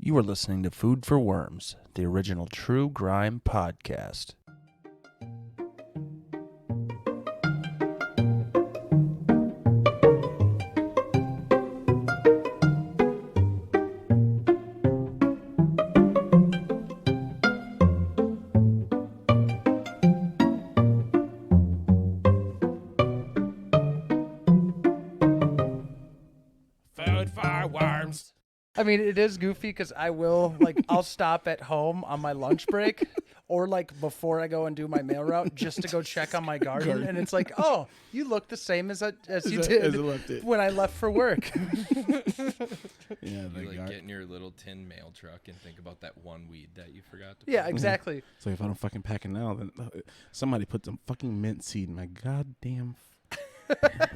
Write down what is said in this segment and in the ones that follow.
You are listening to Food for Worms, the original true grime podcast. Food for worms. I mean, it is goofy because I'll stop at home on my lunch break or like before I go and do my mail route just to go check on my garden. And it's like, oh, you look the same as you did when I left for work. Yeah, You like get in your little tin mail truck and think about that one weed that you forgot to Yeah, put. exactly. So if I don't fucking pack it now, then somebody put some fucking mint seed in my goddamn.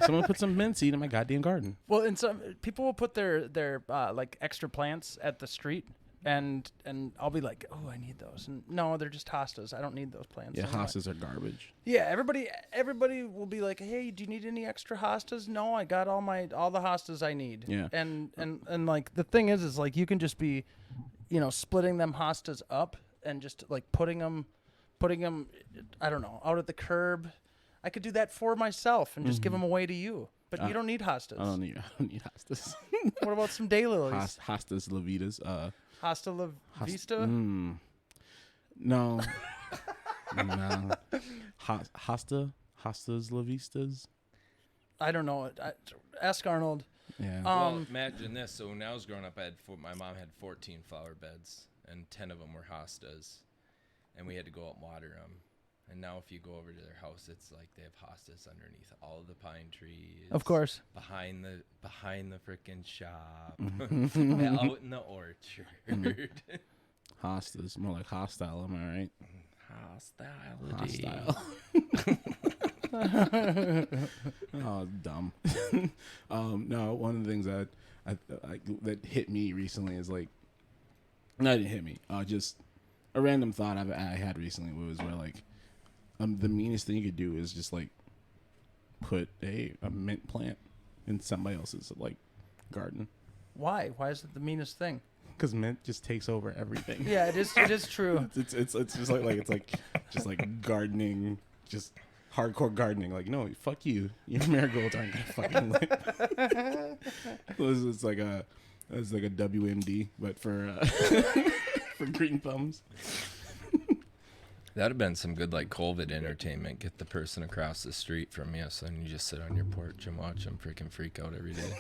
Someone put some mint seed in my goddamn garden. Well, and some people will put their like extra plants at the street, and I'll be like, oh, I need those. And no, they're just hostas. I don't need those plants. Yeah, anyway. hostas are garbage. Yeah, everybody will be like, hey, do you need any extra hostas? No, I got all the hostas I need. Yeah. And like the thing is like you can just be, splitting them hostas up and just like putting them, I don't know, out at the curb. I could do that for myself and just give them away to you. But you don't need hostas. I don't need hostas. What about some daylilies? Hostas la vidas. Hasta la vista? No. No. Hostas la vistas. I don't know. Ask Arnold. Yeah. Well, imagine this. So when I was growing up, my mom had 14 flower beds, and 10 of them were hostas, and we had to go out and water them. And now if you go over to their house, it's like they have hostas underneath all of the pine trees. Of course. Behind the frickin' shop. Out in the orchard. Hostas. More like hostile, am I right? Hostile. Oh, dumb. No, one of the things that that hit me recently is like, not it hit me. Just a random thought I had recently was where like, the meanest thing you could do is just like put a mint plant in somebody else's like garden. Why? Why is it the meanest thing? Because mint just takes over everything. Yeah, it is. It is true. It's just like it's like just like gardening, just hardcore gardening. Like, no, fuck you. Your marigolds aren't gonna fucking live. It's like a WMD, but for for green thumbs. That would have been some good, like, COVID entertainment. Get the person across the street from you, so then you just sit on your porch and watch them freaking freak out every day.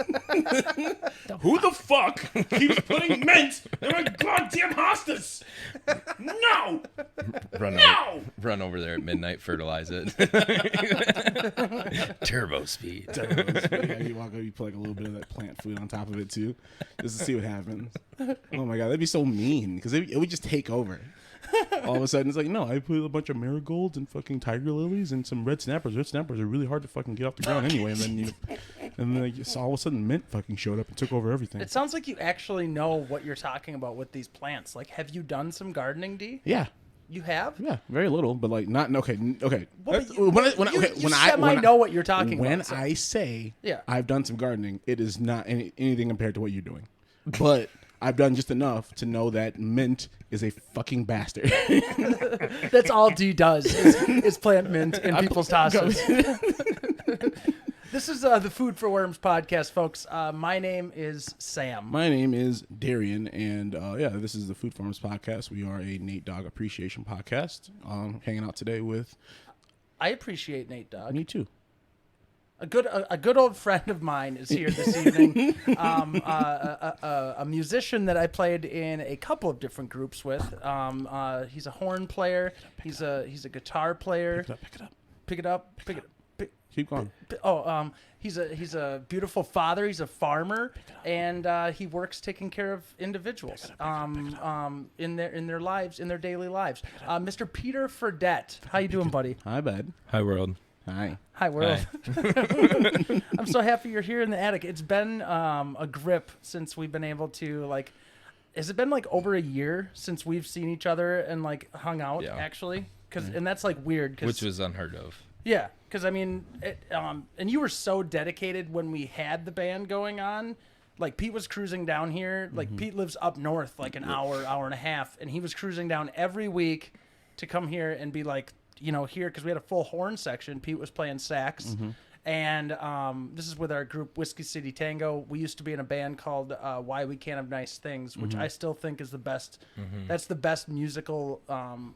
Who the fuck keeps putting mint in my goddamn hostas? No! Run over there at midnight, fertilize it. Turbo speed. Yeah, you walk over, you put like a little bit of that plant food on top of it too, just to see what happens. Oh my god, that'd be so mean, because it would just take over. All of a sudden, it's like, no, I put a bunch of marigolds and fucking tiger lilies and some red snappers. Red snappers are really hard to fucking get off the ground anyway. And then like, all of a sudden, mint fucking showed up and took over everything. It sounds like you actually know what you're talking about with these plants. Like, have you done some gardening, D? Yeah. You have? Yeah, very little, but like not okay. Well, When I know what you're talking about. When I say I've done some gardening, it is not anything compared to what you're doing. But I've done just enough to know that mint is a fucking bastard. That's all D does is plant mint in people's hostas. This is the Food for Worms podcast, folks. My name is Sam. My name is Darien, and this is the Food for Worms podcast. We are a Nate Dogg appreciation podcast. Hanging out today with. I appreciate Nate Dogg. Me too. A good old friend of mine is here this evening. A musician that I played in a couple of different groups with. He's a horn player. He's a guitar player. Pick it up. Keep going. He's a beautiful father. He's a farmer, and he works taking care of individuals in their lives, in their daily lives. Mr. Peter Fradette, how you doing, buddy? Hi, bud. Hi, world. Hi, world. Hi. I'm so happy you're here in the attic. It's been a grip since we've been able to like. Has it been like over a year since we've seen each other and like hung out? Yeah. Actually, and that's like weird. Which was unheard of. Yeah, because I mean, and you were so dedicated when we had the band going on. like Pete was cruising down here. Like Pete lives up north, like an hour and a half, and he was cruising down every week to come here and be like, here because we had a full horn section. Pete was playing sax. And this is with our group Whiskey City Tango. We used to be in a band called Why We Can't Have Nice Things, which I still think is the best. That's the best musical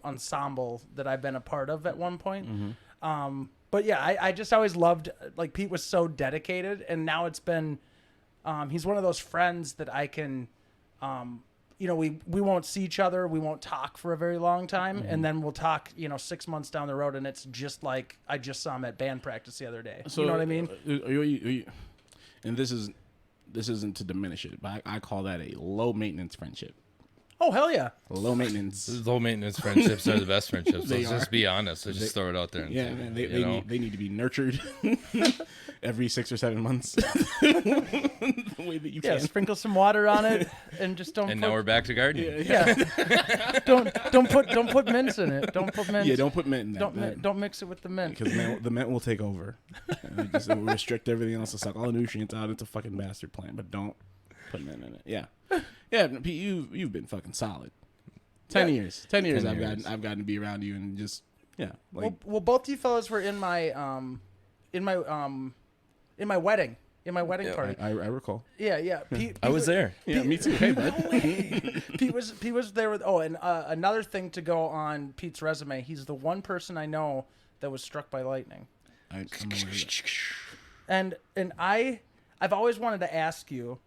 ensemble that I've been a part of at one point. But yeah, I just always loved, like, Pete was so dedicated, and now it's been, he's one of those friends that I can, we won't see each other, we won't talk for a very long time, and then we'll talk, 6 months down the road, and it's just like I just saw him at band practice the other day. So, you know what I mean? And this isn't to diminish it, but I call that a low maintenance friendship. Oh, hell yeah. Low maintenance. Low maintenance friendships are the best friendships. Let's just be honest. Let's just throw it out there. And yeah, man, they need to be nurtured every 6 or 7 months. The way that you can. Sprinkle some water on it, and just don't. And now we're back to gardening. Yeah. don't put mints in it. Don't put mint. Yeah, don't put mint in that. Don't mix it with the mint. Because the mint will take over. And just restrict everything else to suck all the nutrients out. It's a fucking bastard plant, but don't put mint in it. Yeah. Yeah, Pete, you've been fucking solid. 10 years. 10 years I've gotten to be around you and just like well both of you fellas were in my wedding. In my wedding party. I recall. Yeah. Pete I was there. Yeah, me too. Hey, bud. Pete was there with and another thing to go on Pete's resume, he's the one person I know that was struck by lightning. And I've always wanted to ask you,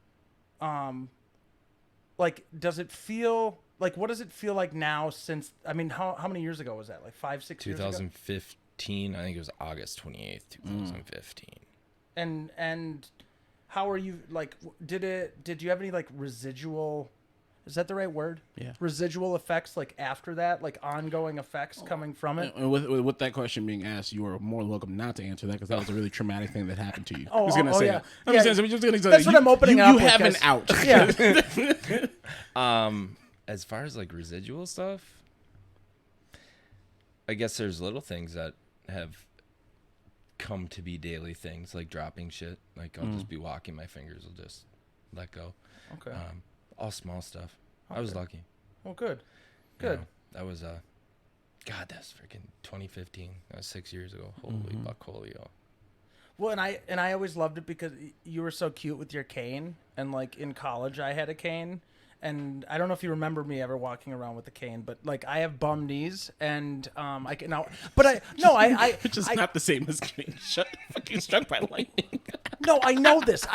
like, does it feel like, what does it feel like now since, I mean, how many years ago was that? Like 5-6 years ago? 2015. I think it was August 28th, 2015. And how are you, like, did you have any, like, residual, is that the right word? Yeah. Residual effects, like, after that, like, ongoing effects coming from it? And with that question being asked, you are more than welcome not to answer that because that was a really traumatic thing that happened to you. Oh, I was gonna say yeah. that. That's what I'm opening up You with, have guys. an out. Yeah. As far as, like, residual stuff, I guess there's little things that have come to be daily things, like dropping shit. Like, I'll just be walking, my fingers will just let go. Okay. All small stuff. I was lucky. Well, good. That was God, that's freaking 2015. That was 6 years ago. Holy buckholio. Well, and I always loved it because you were so cute with your cane, and, like, in college I had a cane, and I don't know if you remember me ever walking around with a cane, but, like, I have bum knees, and I can now, but I Which is not the same as getting fucking struck by lightning. No, I know this,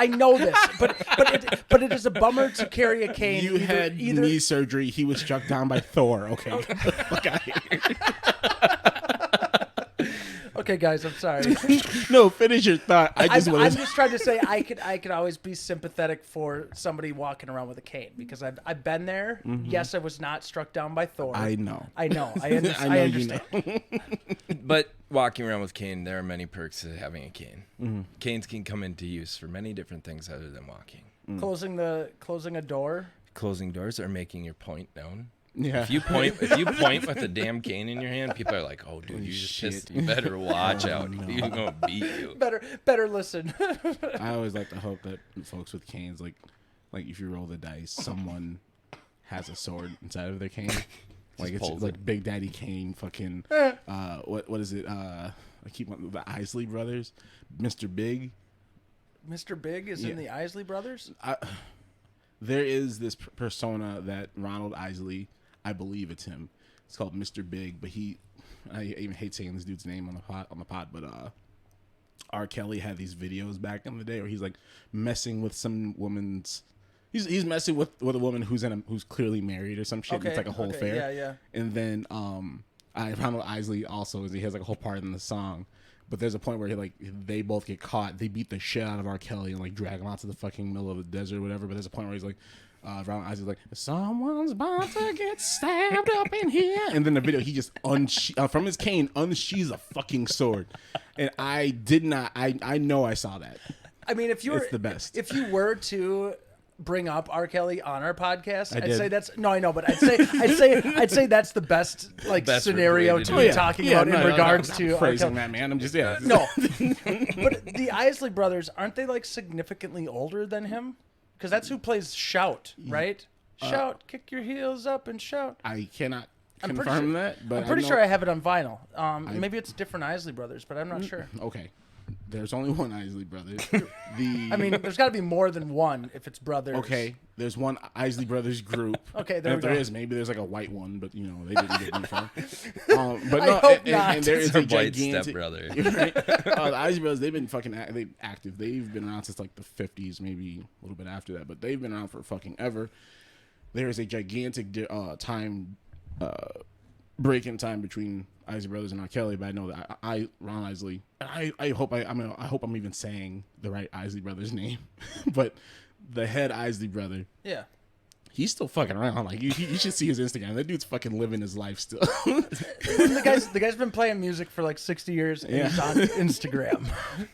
but it is a bummer to carry a cane. You had knee surgery. He was struck down by Thor. Okay. Fuck out of here. Okay, guys, I'm sorry. No, finish your thought. I'm just trying to say I could always be sympathetic for somebody walking around with a cane because I've been there. Yes, I was not struck down by Thor. I know. I understand. You know. But walking around with cane, there are many perks to having a cane. Canes can come into use for many different things other than walking. Closing a door. Closing doors or making your point known. Yeah. If you point with a damn cane in your hand, people are like, "Oh, dude, you just pissed. You better watch out. No. He's gonna beat you." Better listen. I always like to hope that folks with canes, like if you roll the dice, someone has a sword inside of their cane. Like it's like Big Daddy Kane, fucking what is it? I keep on the Isley Brothers, Mr. Big. Mr. Big is in the Isley Brothers. There is this persona that Ronald Isley, I believe it's him. It's called Mr. Big, but I even hate saying this dude's name on the pod, but R. Kelly had these videos back in the day where he's like messing with some woman's. He's messing with a woman who's clearly married or some shit. Okay, it's like a whole affair. Yeah. And then Ronald Isley also he has like a whole part in the song. But there's a point where they both get caught. They beat the shit out of R. Kelly and like drag him out to the fucking middle of the desert or whatever. But there's a point where he's like, Ronald Isley's like, someone's about to get stabbed up in here. And then the video, he just from his cane unsheathes a fucking sword. And I know I saw that. I mean, it's the best. If you were to bring up R. Kelly on our podcast, I'd did. say that's no, I know, but I'd say that's the best scenario to be talking about in regards to phrasing that, man. I'm just no. But the Isley Brothers, aren't they like significantly older than him? Because that's who plays Shout, right? Shout, kick your heels up and shout. I cannot I'm pretty confirm sure- that, but I'm pretty know, sure I have it on vinyl. Maybe it's different Isley Brothers, but I'm not sure. Okay, there's only one Isley brother. I mean, there's got to be more than one if it's brothers. Okay, there's one Isley Brothers group. Okay, And there if we there go. is, maybe there's like a white one, but you know they didn't get me from. But I no, hope not. and there is It's our a white gigantic. stepbrother. Right? The Isley Brothers, they've been fucking active. They've been around since like the 50s, maybe a little bit after that, but they've been around for fucking ever. There is a gigantic time break in time between Isley Brothers and R. Kelly, but I know that Ron Isley, and I hope I hope I'm even saying the right Isley Brothers name, but the head Isley brother, Yeah. he's still fucking around. Like you should see his Instagram. That dude's fucking living his life still. The guy's been playing music for like 60 years and he's on Instagram.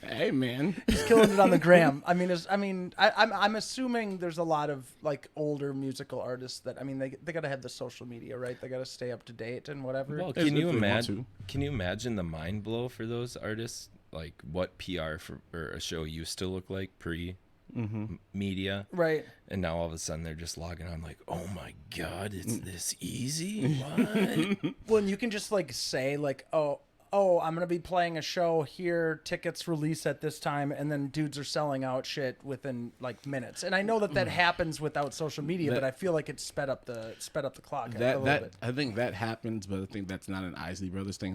Hey man, He's killing it on the gram. I'm assuming there's a lot of like older musical artists that they gotta have the social media, right? They gotta stay up to date and whatever. Well, If can you they want imagine? to. Can you imagine the mind blow for those artists? Like what PR for a show used to look like pre media, Right. and now all of a sudden they're just logging on like, oh my god, it's this easy. What? Well, and you can just like say like, oh, I'm gonna be playing a show here. Tickets release at this time, and then dudes are selling out shit within like minutes. And I know that happens without social media, but I feel like it sped up the clock a little bit. I think that happens, but I think that's not an Isley Brothers thing.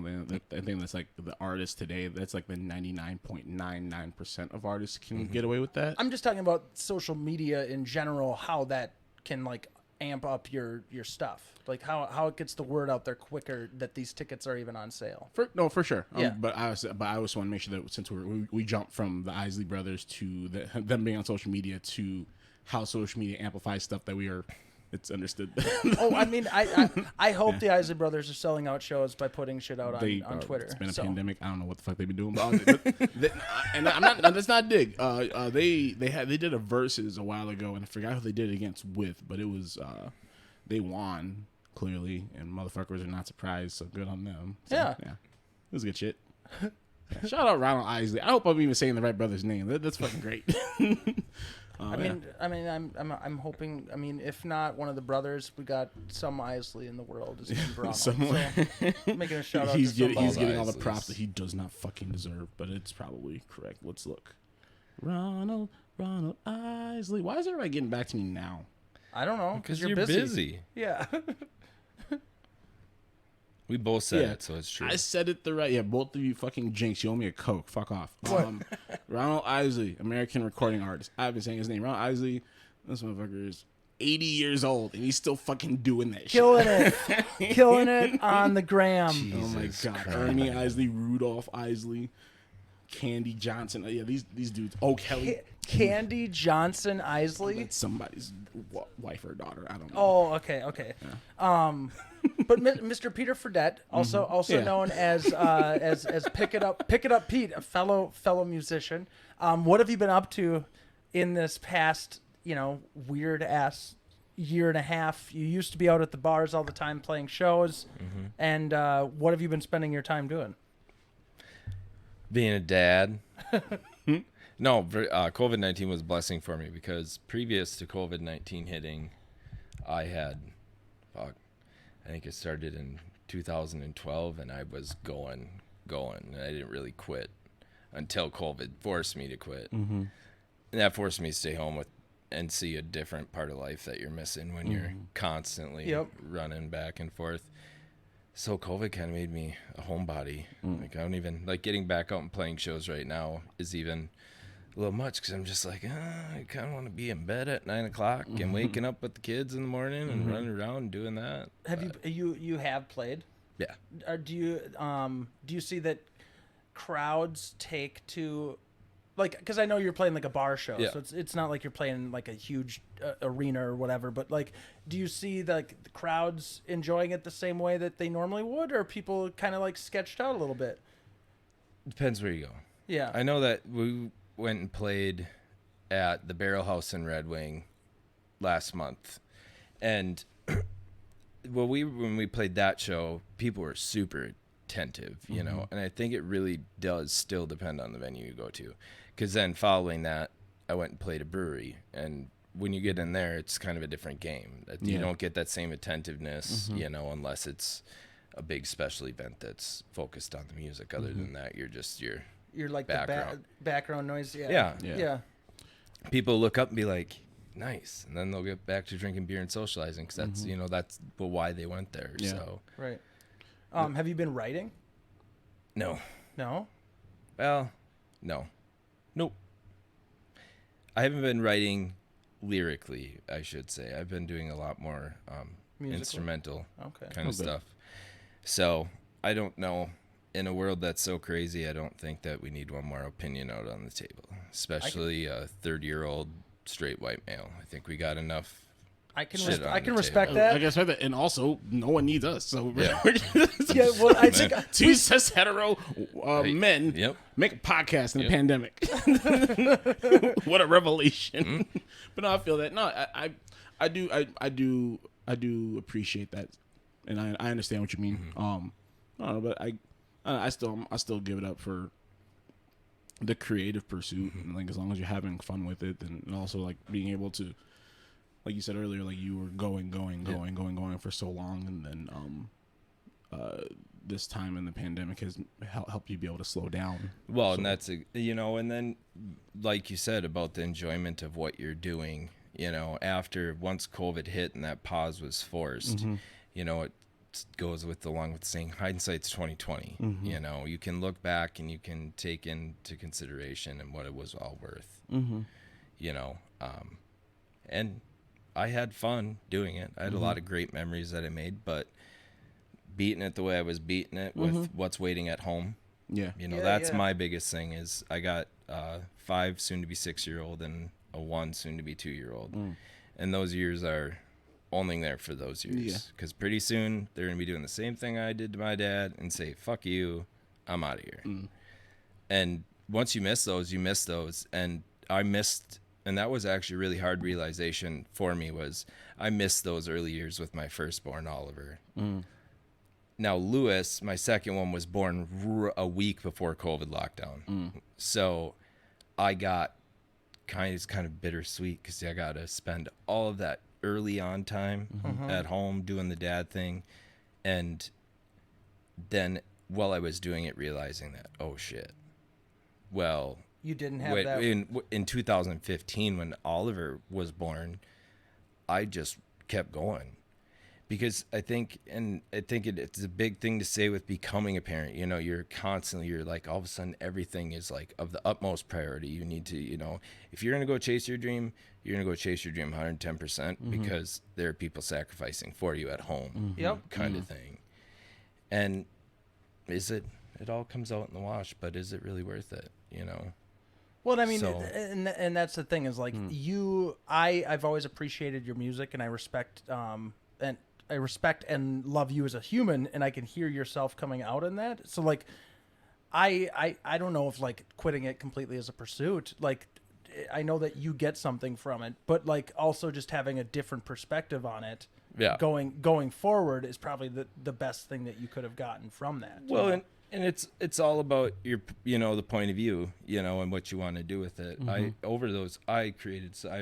I think that's like the artists today. That's like the 99.99% of artists can get away with that. I'm just talking about social media in general, how that can like amp up your stuff, like how it gets the word out there quicker that these tickets are even on sale. For sure. Yeah. But I also want to make sure that since we jumped from the Isley Brothers to them being on social media to how social media amplifies stuff that it's understood. I hope the Isley Brothers are selling out shows by putting shit out on Twitter. It's been a So, pandemic. I don't know what the fuck they've been doing. And I'm not. That's not a dig. They did a versus a while ago, and I forgot who they did it against with, but it was they won clearly, and motherfuckers are not surprised. So good on them. So, Yeah. It was good shit. Yeah. Shout out Ronald Isley. I hope I'm even saying the right brother's name. That's fucking great. I'm hoping. I mean, if not one of the brothers, we got some Isley in the world is named Brahma. Somewhere. So, making a shout out. He's to getting somebody. all the Isleys. props that he does not fucking deserve, but it's probably correct. Let's look. Ronald Isley. Why is everybody getting back to me now? I don't know Because you're you're busy. Yeah. We both said Yeah. it, so it's true. I said it the right. Yeah, both of you fucking jinx. You owe me a Coke. Fuck off. Ronald Isley, American recording artist. I've been saying his name. Ronald Isley. This motherfucker is 80 years old, and he's still fucking doing that Killing it on the gram. shit. Oh my Jesus god. Christ. Ernie Isley, Rudolph Isley, Candy Johnson. Yeah, these dudes. Oh, Kelly. Candy Johnson Isley. That's somebody's wife or daughter. I don't know. Oh, okay. But Mr. Peter Fradette, also Yeah. known as Pick It Up Pete, a fellow musician. What have you been up to in this past, weird ass year and a half? You used to be out at the bars all the time playing shows, and what have you been spending your time doing? Being a dad. No, COVID-19 was a blessing for me because previous to COVID-19 hitting, I had, I think it started in 2012, and I was going, and I didn't really quit until COVID forced me to quit. Mm-hmm. And that forced me to stay home and see a different part of life that you're missing when you're constantly running back and forth. So COVID kind of made me a homebody. Like I don't even like getting back out and playing shows right now is even a little much because I'm just like, I kind of want to be in bed at 9 o'clock and waking up with the kids in the morning and running around and doing that. Have you have played? Yeah. Or do you see that crowds take to, like, because I know you're playing like a bar show, Yeah. so it's not like you're playing like a huge arena or whatever. But like, do you see like the crowds enjoying it the same way that they normally would, or are people kind of like sketched out a little bit? Depends where you go. Yeah. I know that we went and played at the Barrel House in Red Wing last month, and when we played that show, people were super attentive, you know, and I think it really does still depend on the venue you go to, because then following that, I went and played a brewery, and when you get in there, it's kind of a different game. You don't get that same attentiveness, Mm-hmm. you know, unless it's a big special event that's focused on the music. Other Mm-hmm. than that, You're like background. the background noise. Yeah. Yeah. People look up and be like, nice. And then they'll get back to drinking beer and socializing because that's, you know, that's why they went there. Yeah. So, Right. Have you been writing? no. No. Well, no. Nope. I haven't been writing lyrically, I should say. I've been doing a lot more Musical? instrumental Okay. kind of Okay. stuff. So I don't know. In a world that's so crazy, I don't think that we need one more opinion out on the table, especially a 30-year-old straight white male. I think we got enough. I can Shit on I can the respect table. that. I guess that, and also no one needs us. So Yeah. Yeah, well, I think two cis hetero men Yep. make a podcast in a pandemic. What a revelation! But no, I feel that. No, I do appreciate that, and I understand what you mean. I don't know, but I still give it up for the creative pursuit, and like as long as you're having fun with it, and also like being able to, like you said earlier, like you were going for so long, and then this time in the pandemic has helped you be able to slow down. Well, and that's, you know, and then like you said about the enjoyment of what you're doing, you know, once COVID hit and that pause was forced, you know, it goes along with saying hindsight's 2020. You know, you can look back and you can take into consideration and what it was all worth, you know, and I had fun doing it. I had a lot of great memories that I made, but beating it the way I was beating it with what's waiting at home. Yeah. You know, Yeah, that's yeah. my biggest thing is I got 5 soon to be 6-year-old and a 1 soon to be 2-year-old. And those years are only there for those Yeah. years. Because pretty soon they're going to be doing the same thing I did to my dad and say, fuck you, I'm out of here. And once you miss those, you miss those. And I missed, and that was actually a really hard realization for me, was I missed those early years with my firstborn, Oliver. Now, Lewis, my second one, was born a week before COVID lockdown. So I got it's kind of bittersweet because I got to spend all of that early on time at home doing the dad thing. And then while I was doing it, realizing that, oh, shit. Well, You didn't have that. in 2015 when Oliver was born, I just kept going. Because I think it's a big thing to say with becoming a parent. You know, you're like, all of a sudden everything is like of the utmost priority. You need to, you know, if you're going to go chase your dream, you're going to go chase your dream 110% because there are people sacrificing for you at home. Yep. Kind of thing. And it all comes out in the wash, but is it really worth it? You know? Well, I mean, So- and that's the thing is like I've always appreciated your music, and I respect and love you as a human, and I can hear yourself coming out in that. So like, I don't know if like quitting it completely as a pursuit, like I know that you get something from it, but like also just having a different perspective on it. Yeah. Going forward is probably the best thing that you could have gotten from that. Well, and it's all about your, you know, the point of view, you know, and what you want to do with it. I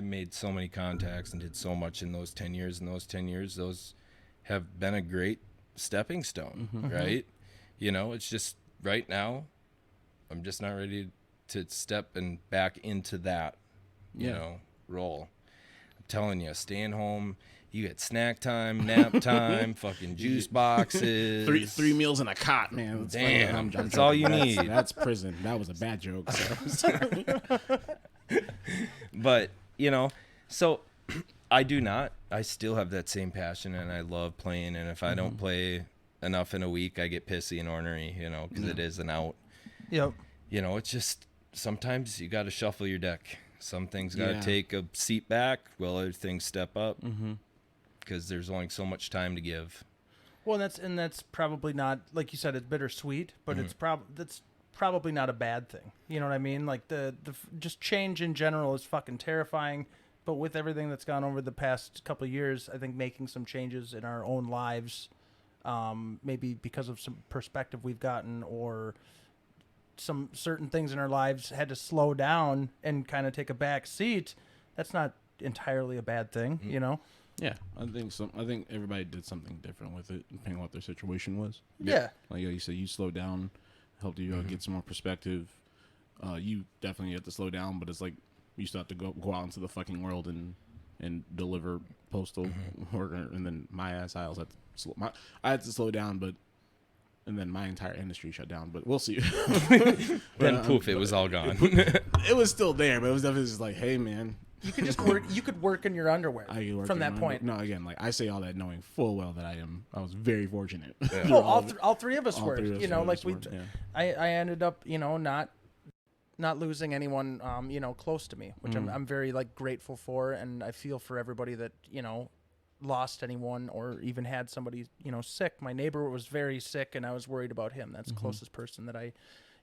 made so many contacts and did so much in those 10 years. And those 10 years, those have been a great stepping stone, right? You know, it's just right now, I'm just not ready to step back into that, you know, role. I'm telling you, staying home. You get snack time, nap time, fucking juice boxes. Three meals in a cot, man. Damn, I'm that's all you joking. need. That's prison. That was a bad joke. So. But, you know, so I still have that same passion, and I love playing. And if I don't play enough in a week, I get pissy and ornery, you know, because it is an out. Yep. You know, it's just sometimes you got to shuffle your deck. Some things got to Yeah. take a seat back while other things step up. Because there's only so much time to give. Well, that's probably not, like you said, it's bittersweet, but that's probably not a bad thing. You know what I mean? Like the just change in general is fucking terrifying. But with everything that's gone over the past couple of years, I think making some changes in our own lives, maybe because of some perspective we've gotten, or some certain things in our lives had to slow down and kind of take a back seat. That's not entirely a bad thing, you know? Yeah, I think everybody did something different with it, depending on what their situation was. Yeah. Like you said, you slowed down, helped you get some more perspective. You definitely have to slow down, but it's like you still have to go out into the fucking world and deliver postal order. And then I had to slow down, and then my entire industry shut down. But we'll see. Then poof, it was all gone. It was still there, but it was definitely just like, hey, man. You could just work. You could work in your underwear from that point. No, again, like I say all that knowing full well that I was very fortunate. Yeah. Well, all three of us were. You know, like yeah. I ended up, you know, not losing anyone, you know, close to me, which I'm very like grateful for, and I feel for everybody that, you know, lost anyone or even had somebody, you know, sick. My neighbor was very sick, and I was worried about him. That's the closest person that I,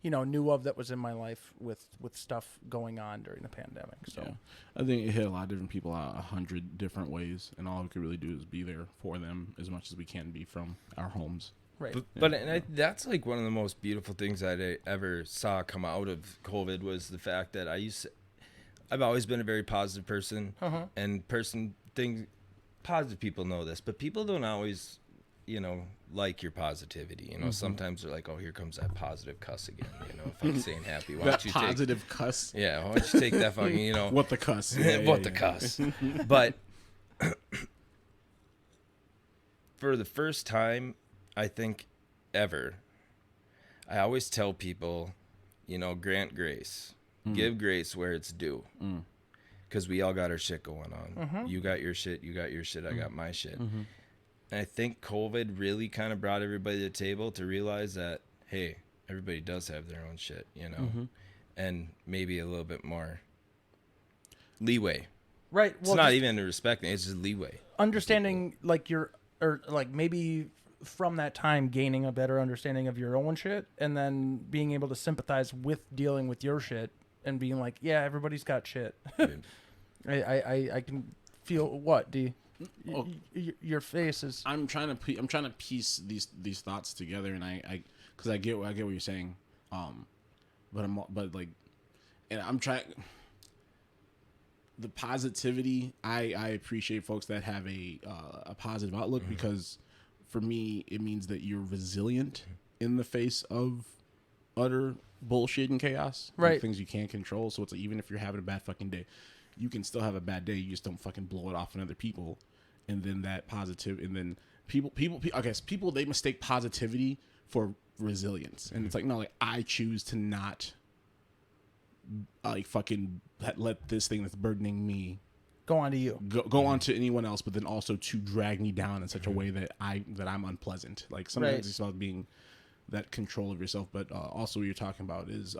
you know, knew of that was in my life with stuff going on during the pandemic. So yeah. I think it hit a lot of different people out 100 different ways, and all we could really do is be there for them as much as we can be from our homes. right. But that's like one of the most beautiful things I ever saw come out of COVID was the fact that I've always been a very positive person, and positive people know this, but people don't always, you know, like your positivity. You know, sometimes they're like, oh, here comes that positive cuss again. You know, if I'm saying happy, why don't you positive cuss? Yeah, why don't you take that fucking, you know. What the cuss? What the cuss. But for the first time, I think, ever, I always tell people, you know, grant grace. Give grace where it's due. Because we all got our shit going on. You got your shit, I got my shit. And I think COVID really kind of brought everybody to the table to realize that, hey, everybody does have their own shit, you know, and maybe a little bit more leeway. Right. Well, it's not even respecting, it's just leeway. Understanding, like, or like maybe from that time gaining a better understanding of your own shit, and then being able to sympathize with dealing with your shit and being like, yeah, everybody's got shit. I can feel what, D. Your face is. I'm trying to piece these thoughts together, and because I get what you're saying, but like, and I'm trying the positivity. I appreciate folks that have a positive outlook, because for me it means that you're resilient in the face of utter bullshit and chaos, right? And things you can't control. So it's like, even if you're having a bad fucking day, you can still have a bad day. You just don't fucking blow it off on other people. And then that positive, and then people, I guess people, they mistake positivity for resilience. And it's like, no, like, I choose to not like fucking let this thing that's burdening me go on to you, go on to anyone else, but then also to drag me down in such a way that I'm unpleasant. Like, sometimes it's about being that control of yourself, but also what you're talking about is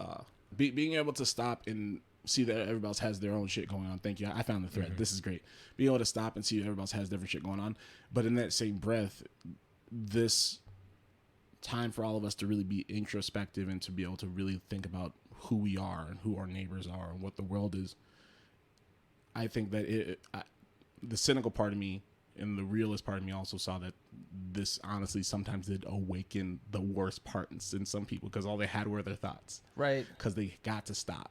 being able to stop and see that everybody else has their own shit going on. Thank you. I found the thread. This is great. Being able to stop and see that everybody else has different shit going on. But in that same breath, this time for all of us to really be introspective and to be able to really think about who we are and who our neighbors are and what the world is. I think that the cynical part of me and the realist part of me also saw that this honestly sometimes did awaken the worst parts in some people, because all they had were their thoughts. right? Because they got to stop.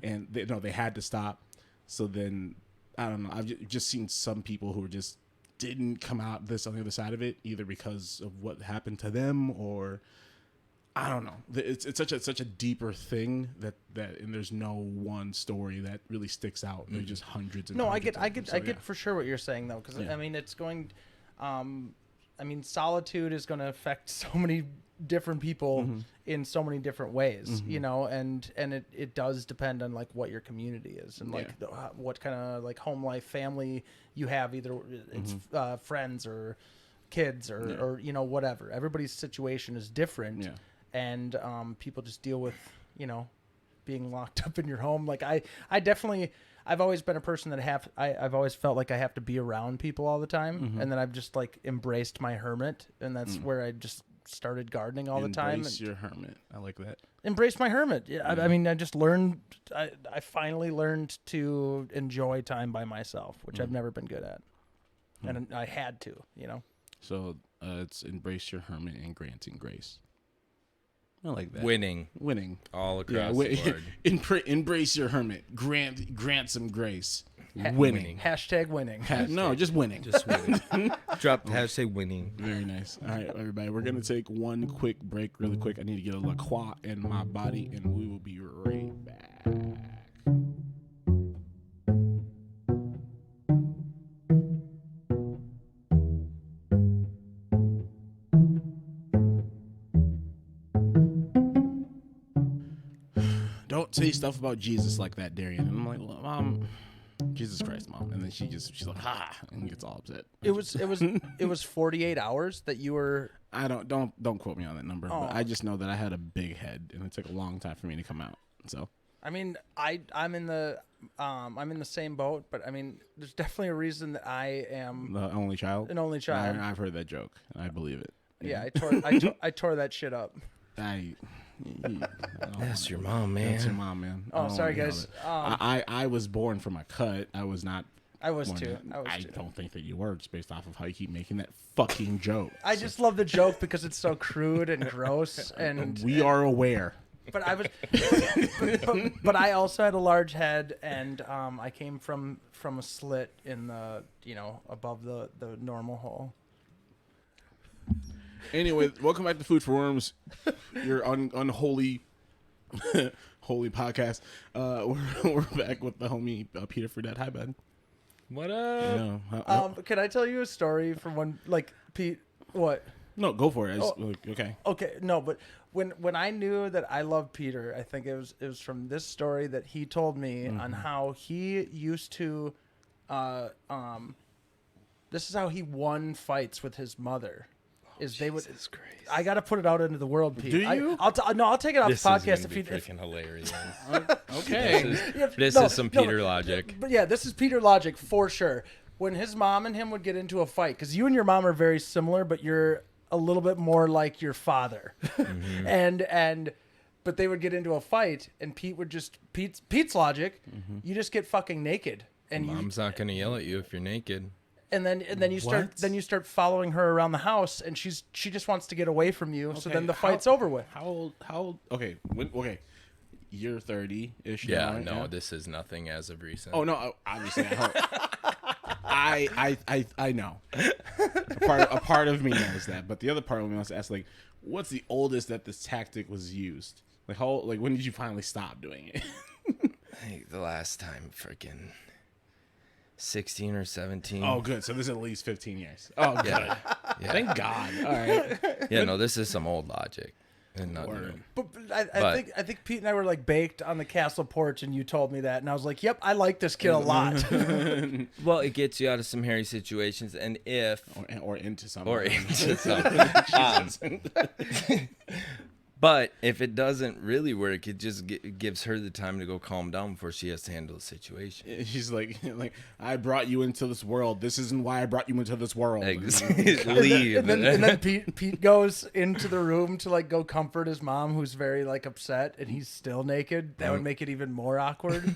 And they had to stop. So then, I don't know, I've just seen some people who just didn't come out this on the other side of it, either because of what happened to them, or I don't know. It's such a deeper thing that and there's no one story that really sticks out. There's just hundreds. And hundreds I get for sure what you're saying, though, because I mean, it's going. I mean, solitude is going to affect so many different people in so many different ways, you know, and it does depend on like what your community is and like what kind of like home life, family you have, either it's friends or kids or you know, whatever. Everybody's situation is different, and people just deal with, you know, being locked up in your home. Like I definitely, I've always been a person that I've always felt like I have to be around people all the time, and then I've just like embraced my hermit, and that's where I just started gardening all the time. Embrace your hermit. I like that. Embrace my hermit. Yeah, I mean, I just learned. I finally learned to enjoy time by myself, which I've never been good at, and I had to, you know. So it's embrace your hermit and granting grace. I like that. Winning Winning. all across the board. Embrace your hermit. Grant some grace. Winning. Hashtag winning. No, just winning. Just winning. Drop the hashtag winning. Very nice. All right, everybody. We're going to take one quick break really quick. I need to get a La Croix in my body, and we will be right back. Don't say stuff about Jesus like that, Darien. And I'm like, well, Mom, Jesus Christ, Mom. And then she's like, ha, and gets all upset. It was 48 hours that you were. I don't quote me on that number, Oh. but I just know that I had a big head, and it took a long time for me to come out. So I mean, I'm in the same boat, but I mean, there's definitely a reason that I am the only child. an only child. I've heard that joke. I believe it. Yeah, I tore that shit up. That's your mom, man. That's your mom, man. Oh, I don't sorry, wanna guys. know that. I was born from a cut. I was not. I was born too. in- I was I too. don't think that you were, just based off of how you keep making that fucking joke. I just love the joke because it's so crude and gross, and We are aware. but I was, but I also had a large head, and I came from a slit in the above the normal hole. Anyway, welcome back to Food for Worms, your unholy, holy podcast. We're back with the homie Peter Fradette. Hi, bud. What up? No, Can I tell you a story from when, like, Pete? What? no, go for it. Oh. Okay. Okay, no, but when I knew that I loved Peter, I think it was from this story that he told me on how he used to, this is how he won fights with his mother. Is they would. Jesus Christ. I got to put it out into the world, Pete. Do you? I'll take it off This the is podcast gonna if be you. freaking hilarious. Okay. This No, is some no, Peter logic. But yeah, this is Peter logic for sure. When his mom and him would get into a fight, because you and your mom are very similar, but you're a little bit more like your father, but they would get into a fight, and Pete's logic, you just get fucking naked, and Mom's not gonna yell at you if you're naked. and then you start following her around the house, and she just wants to get away from you. So then the fight's over with. How old? Okay. Okay. You're 30-ish. Yeah, now, no, right? this is nothing as of recent. Oh no! Obviously, I know. A part of me knows that, but the other part of me wants to ask, like, what's the oldest that this tactic was used? Like when did you finally stop doing it? Hey, the last time, freaking 16 or 17. Oh, good. So this is at least 15 years. Oh, good. Yeah. Thank God. All right. Yeah, no, this is some old logic. And not Word. new. But I think Pete and I were like baked on the castle porch, and you told me that, and I was like, "Yep, I like this kid a lot." Well, it gets you out of some hairy situations, and if Or into something. or into something. But if it doesn't really work, it just gives her the time to go calm down before she has to handle the situation. She's like, I brought you into this world. This isn't why I brought you into this world. Leave. and then Pete goes into the room to like go comfort his mom, who's very like upset, and he's still naked. That would make it even more awkward.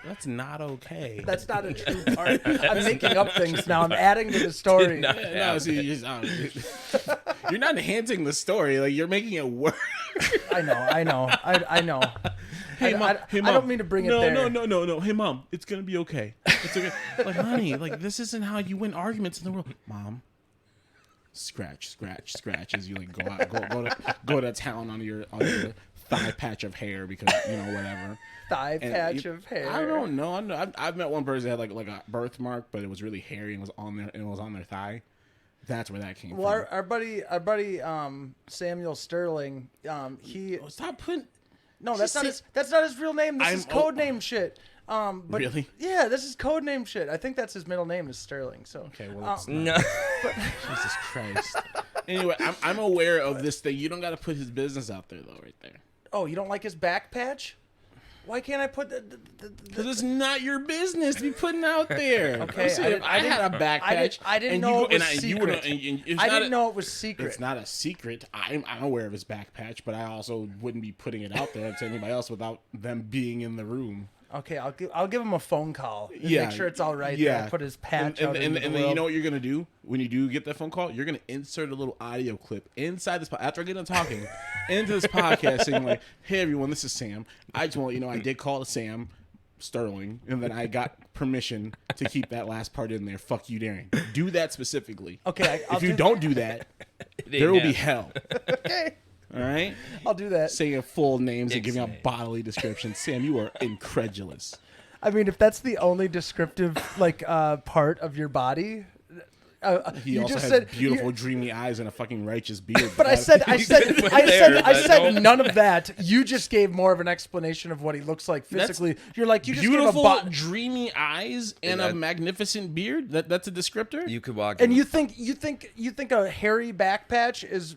That's not okay. That's not a true part. I'm making up things now. I'm adding to the story. No, see, you're not enhancing the story. Like, you're making it worse. I know. I know. Hey, Mom. I don't mean to bring it there. No. Hey, Mom, it's gonna be okay. It's okay. Like, honey, like, this isn't how you win arguments in the world. Mom, scratch as you like go to town on your thigh patch of hair because whatever. Thigh patch of hair. I don't know. I've met one person that had like a birthmark, but it was really hairy and was on their thigh. That's where that came from. Well, our buddy Samuel Sterling, he Stop putting. no, that's not his real name. This is code name shit. But Really? Yeah, this is code name shit. I think that's his middle name is Sterling. So Okay, well, it's No. Jesus Christ. Anyway, I'm aware of this thing. You don't got to put his business out there though, right there. oh, you don't like his back patch? Why can't I put Because it's not your business to be putting out there. Okay, I'm saying, if I had a back patch. I didn't and know you it go- was and you secret. it's I not didn't a- know it was secret. It's not a secret. I'm aware of his back patch, but I also wouldn't be putting it out there to anybody else without them being in the room. Okay, I'll give him a phone call. And Yeah, make sure it's all right. yeah. That I put his patch And out into the then world. you know what you're gonna do when you do get that phone call? You're gonna insert a little audio clip inside this after I get done talking into this podcast, saying like, "Hey everyone, this is Sam. I just want to let you know I did call Sam. Sterling, and then I got permission to keep that last part in there. Fuck you, Darien. Do that specifically. Okay, I'll if you don't do that, there will be hell. Okay, All right? I'll do that. Saying full names and Dick's giving out name. bodily descriptions. Sam, you are incredulous. I mean, if that's the only descriptive part of your body, He you also just has said beautiful, dreamy eyes and a fucking righteous beard. But I said none of that. You just gave more of an explanation of what he looks like physically. You're like, you just beautiful, gave a dreamy eyes and a magnificent beard. That's a descriptor. You could walk. and in- you think a hairy back patch is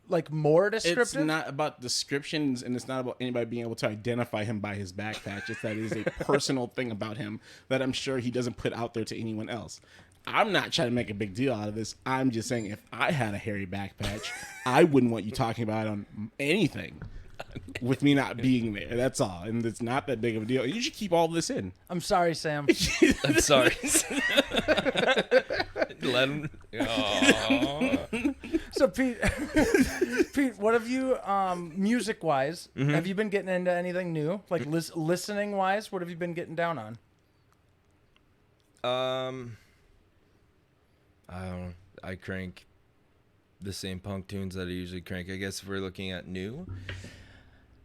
like more descriptive? It's not about descriptions, and it's not about anybody being able to identify him by his back patch. It's that it is a personal thing about him that I'm sure he doesn't put out there to anyone else. I'm not trying to make a big deal out of this. I'm just saying if I had a hairy back patch, I wouldn't want you talking about it on anything with me not being there. That's all. And it's not that big of a deal. You should keep all this in. I'm sorry, Sam. I'm sorry. Let him. Aw. So Pete, Pete, what have you, music-wise, have you been getting into anything new? Like listening-wise, what have you been getting down on? I don't know. I crank the same punk tunes that I usually crank. I guess if we're looking at new,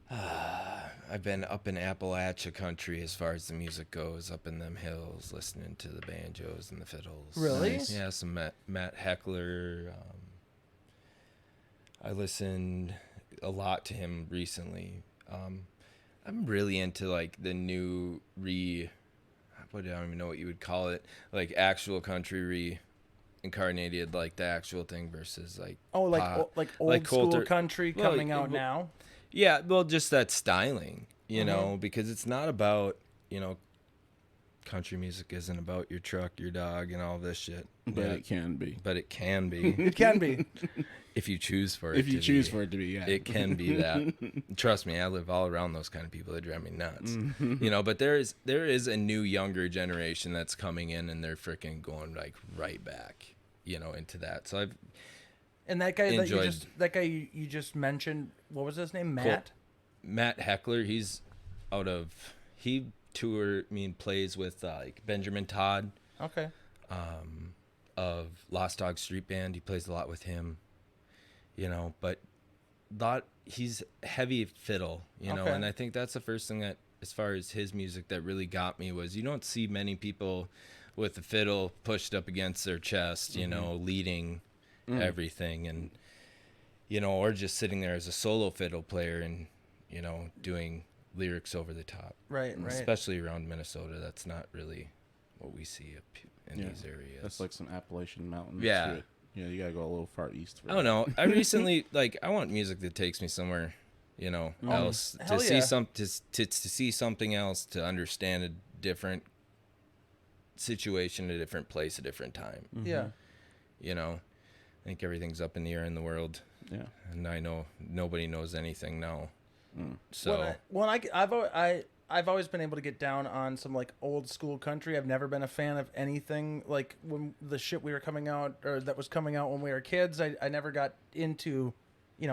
I've been up in Appalachia country as far as the music goes, up in them hills, listening to the banjos and the fiddles. Really? Nice. Yeah, some Matt Heckler. I listened a lot to him recently. I'm really into like the new I don't even know what you would call it, like actual country reincarnated, like the actual thing versus like Like old like school Coulter- country well, coming out well, now? Yeah, well, just that styling, you know, because it's not about, country music isn't about your truck, your dog, and all this shit. But Yeah, it can be. but it can be It can be. if you choose for it. If you to choose be. for it to be, yeah. It can be that. Trust me, I live all around those kind of people. They drive me nuts. But there is a new younger generation that's coming in, and they're freaking going like right back, into that. So I've And that guy enjoyed- you just mentioned, what was his name? Cool. Matt Heckler, he plays with like Benjamin Todd Okay. of Lost Dog Street Band. He plays a lot with him, but he's heavy fiddle, Okay. and I think that's the first thing that, as far as his music, that really got me was you don't see many people with the fiddle pushed up against their chest, leading everything, and or just sitting there as a solo fiddle player and doing lyrics over the top. Right. Especially around Minnesota, that's not really what we see up in Yeah. these areas. That's like some Appalachian mountains. Yeah. to it. Yeah, you gotta go a little far east. For I don't know. I recently I want music that takes me somewhere, else hell to yeah. see something else, to understand a different situation, a different place, a different time. Yeah. I think everything's up in the air in the world, Yeah. and I know nobody knows anything now. So I've always been able to get down on some like old school country. I've never been a fan of anything like when the shit we were coming out or that was coming out when we were kids. I never got into,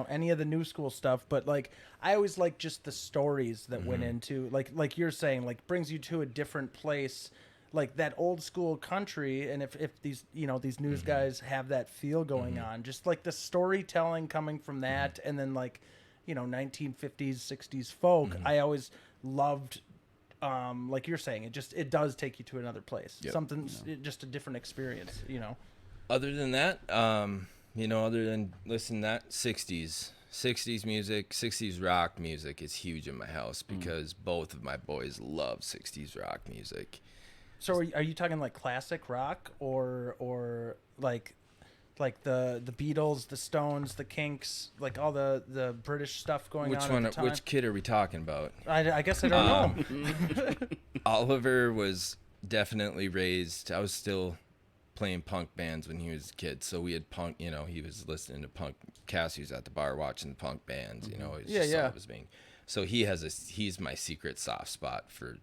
any of the new school stuff, but like I always like just the stories that went into like you're saying, like brings you to a different place, like that old school country. And if these, these news guys have that feel going on, just like the storytelling coming from that. And then like, 1950s, 60s folk. I always loved, like you're saying, it does take you to another place. Yep. Something, just a different experience, other than that, other than listening to that 60s music, 60s rock music is huge in my house because both of my boys love 60s rock music. So are you talking like classic rock or like the Beatles, the Stones, the Kinks, like all the British stuff going on at the time? Which kid are we talking about? I guess I don't know. Oliver was definitely raised. I was still playing punk bands when he was a kid, so we had punk. He was listening to punk. Cassie was at the bar watching the punk bands. It was just all it was being. So he's my secret soft spot for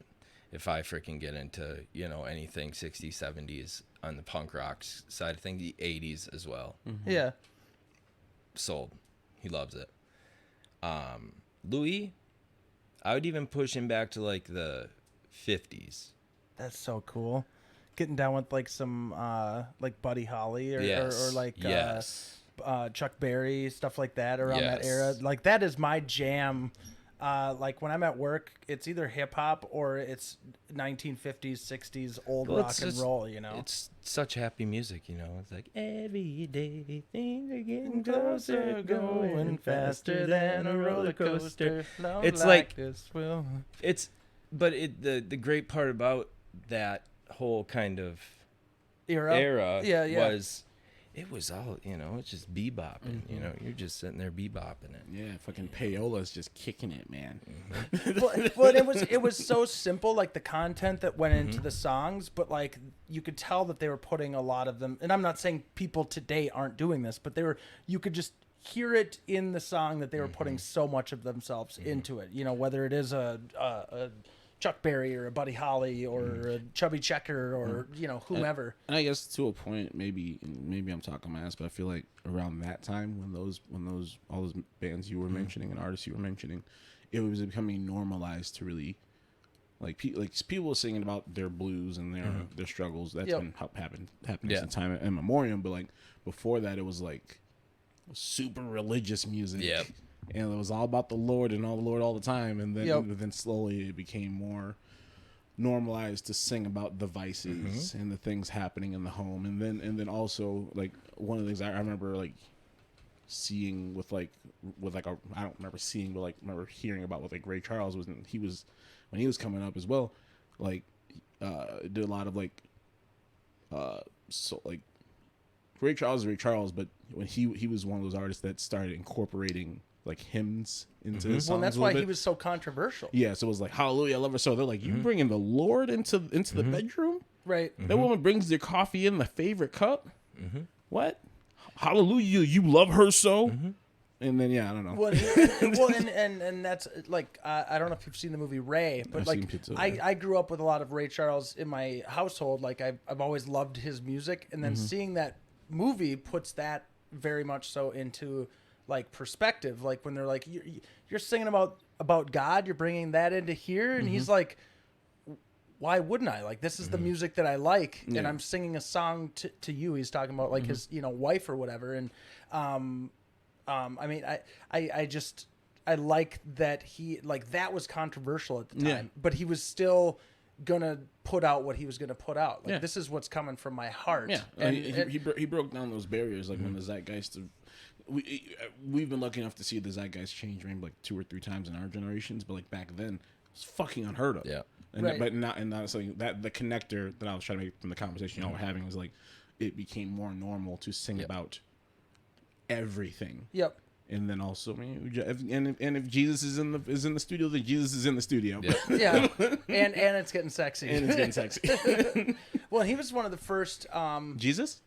if I freaking get into anything 60s, 70s on the punk rock side of things, the 80s as well. Yeah. Sold. He loves it. Louis, I would even push him back to like the 50s. That's so cool. Getting down with like some like Buddy Holly or like Chuck Berry, stuff like that around that era. Like that is my jam. Like when I'm at work, it's either hip hop or it's 1950s, 60s old rock and roll, you know. It's such happy music, you know. It's like every day things are getting closer, going faster than a roller coaster. It's like this will. But the great part about that whole kind of era was it was all, you know, it's just bebopping, you know, you're just sitting there bebopping it. Yeah, fucking Payola's just kicking it, man. Well, it was so simple, like the content that went into the songs, but like you could tell that they were putting a lot of them, and I'm not saying people today aren't doing this, but you could just hear it in the song that they were putting so much of themselves into it, you know, whether it is a Chuck Berry or a Buddy Holly or a Chubby Checker or you know, whomever. And I guess to a point, maybe I'm talking my ass, but I feel like around that time when all those bands you were mentioning and artists you were mentioning, it was becoming normalized to really like people were singing about their blues and their struggles. That's been happened since time immemorial. But like before that, it was like super religious music. Yep. And it was all about the Lord and all the Lord all the time. And then slowly it became more normalized to sing about the vices and the things happening in the home. And then also like one of the things I remember like seeing with I don't remember seeing, but like remember hearing about with like Ray Charles when he was coming up as well, like did a lot of like so like Ray Charles is Ray Charles, but when he was one of those artists that started incorporating like hymns into his songs. Well, that's why he was so controversial. Yeah, so it was like Hallelujah, I love her so. They're like, you bringing the Lord into the bedroom, right? That woman brings their coffee in the favorite cup. What? Hallelujah, you love her so. And then I don't know. Well, and that's like I don't know if you've seen the movie Ray, but I grew up with a lot of Ray Charles in my household. Like I've always loved his music, and then seeing that movie puts that very much so into like perspective. Like when they're like you're singing about God, you're bringing that into here, and he's like, why wouldn't I? Like this is the music that I like, and I'm singing a song to you. He's talking about like his wife or whatever, and I mean, I like that he like that was controversial at the time, but he was still gonna put out what he was gonna put out. Like this is what's coming from my heart. Yeah, and he broke down those barriers. Like when the zeitgeist of we've been lucky enough to see the zeitgeist change maybe like 2 or 3 times in our generations, but like back then it was fucking unheard of. Yeah, and not something that the connector that I was trying to make from the conversation y'all were having was like it became more normal to sing about everything. Yep. And then also, if Jesus is in the studio, then Jesus is in the studio. Yeah. And it's getting sexy. And it's getting sexy. Well, he was one of the first. Jesus?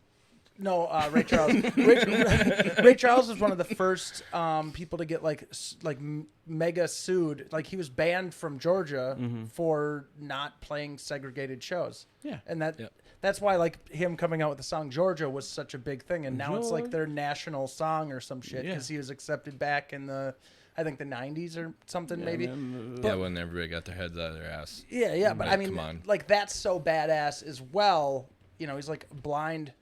No, Ray Charles. Ray Charles was one of the first people to get like mega sued. Like he was banned from Georgia for not playing segregated shows. Yeah, and that's why like him coming out with the song Georgia was such a big thing, and now it's like their national song or some shit because he was accepted back in I think the 90s or something maybe. When everybody got their heads out of their ass. Yeah, but I mean, like that's so badass as well. You know, he's like a blind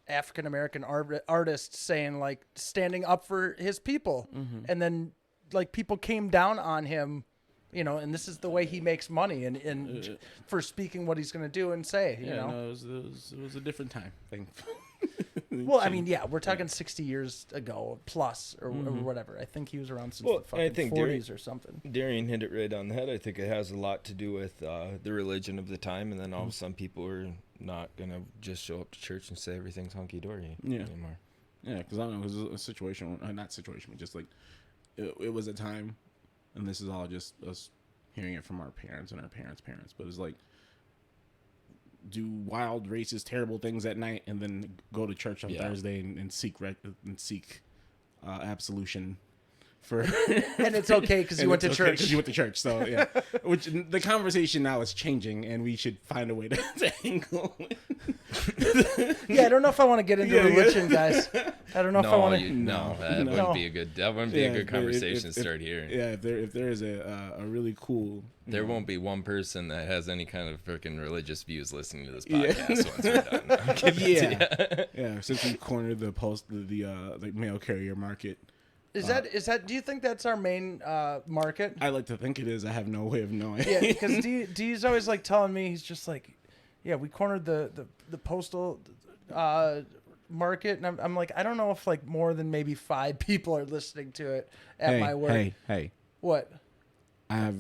African American artist saying like standing up for his people, and then like people came down on him, you know, and this is the way he makes money and for speaking what he's going to do and say. You know, no, it was a different time. Well, I mean, we're talking 60 years ago plus or whatever. I think he was around since the fucking 40s or something. Darien hit it right on the head. I think it has a lot to do with the religion of the time, and then all of a sudden people are not going to just show up to church and say everything's hunky-dory anymore. Yeah, because I don't know, it was a situation, not situation, but just like it was a time, and this is all just us hearing it from our parents and our parents' parents, but it's like, do wild, racist, terrible things at night, and then go to church on Thursday and seek absolution And it's okay because you went to church. Because you went to church, so yeah. Which the conversation now is changing, and we should find a way to angle. Yeah, I don't know if I want to get into religion, guys. I don't know if I want to. That wouldn't be a good. That wouldn't be a good conversation to start here. Yeah, if there is a really cool. There won't be one person that has any kind of freaking religious views listening to this podcast once we're done. I'll give it to you. Yeah. Since we cornered the mail carrier market. Is that? Do you think that's our main market? I like to think it is. I have no way of knowing. Yeah, because D's always like telling me, he's just like, yeah, we cornered the postal market, and I'm like, I don't know if like more than maybe 5 people are listening to it at my work. Hey. What? I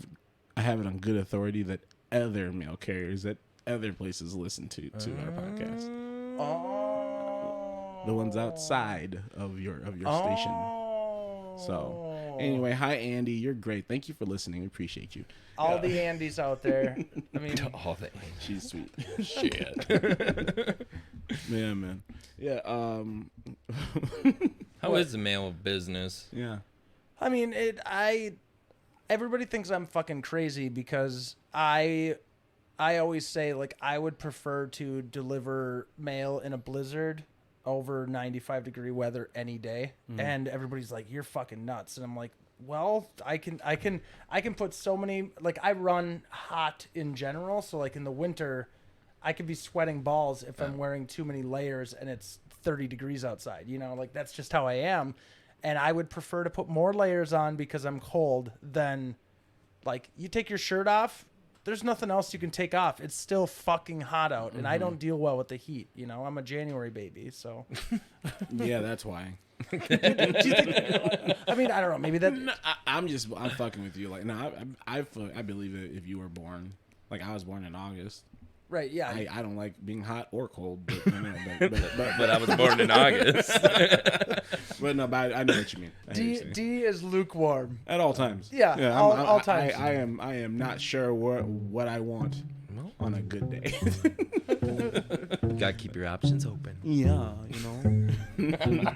have it on good authority that other mail carriers at other places listen to our podcast. Oh. The ones outside of your station. So, anyway, hi Andy, you're great. Thank you for listening. We appreciate you. All the Andys out there. I mean, All the She's sweet. shit. Man. Yeah. How is the mail business? Yeah. I mean, everybody thinks I'm fucking crazy because I always say like I would prefer to deliver mail in a blizzard over 95-degree weather any day, and everybody's like, you're fucking nuts, and I'm like, well, I can put so many, like, I run hot in general, so like in the winter I could be sweating balls if I'm wearing too many layers and it's 30 degrees outside, you know, like that's just how I am. And I would prefer to put more layers on because I'm cold than, like, you take your shirt off, there's nothing else you can take off. It's still fucking hot out, and I don't deal well with the heat. You know, I'm a January baby, so. Yeah, that's why. Do you think, I mean, I don't know. Maybe that. No, I'm fucking with you. Like, no, I believe it. If you were born, like I was born in August. Right. Yeah. I don't like being hot or cold, but But I was born in August. but no, but I know what you mean. D is lukewarm At all times. Yeah, all times. I am not sure what I want on a good day. Gotta keep your options open. Yeah, you know.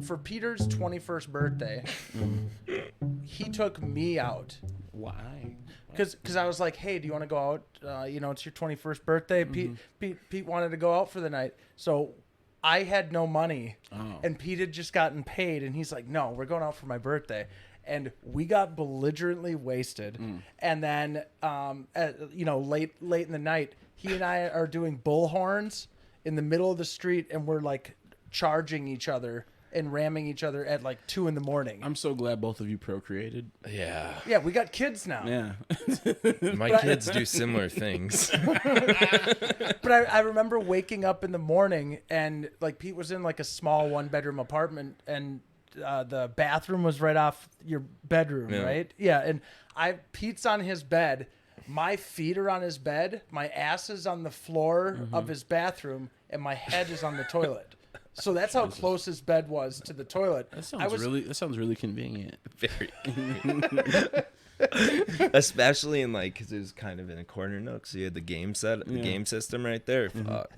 For Peter's 21st birthday, he took me out. Why? Because I was like, hey, do you want to go out? You know, it's your 21st birthday. Pete wanted to go out for the night. So I had no money. And Pete had just gotten paid. And he's like, no, we're going out for my birthday. And we got belligerently wasted. And then, you know, late in the night, he and I are doing bullhorns in the middle of the street. And we're like charging each other and ramming each other at like 2 a.m. I'm so glad both of you procreated. Yeah. Yeah, we got kids now. Yeah. My kids do similar things. But I remember waking up in the morning and like Pete was in like a small 1-bedroom apartment and the bathroom was right off your bedroom, right? Yeah, and Pete's on his bed. My feet are on his bed. My ass is on the floor of his bathroom, and my head is on the toilet. So that's how close his bed was to the toilet. That sounds really convenient. Very. Especially in like, because it was kind of in a corner nook, so you had the game system right there.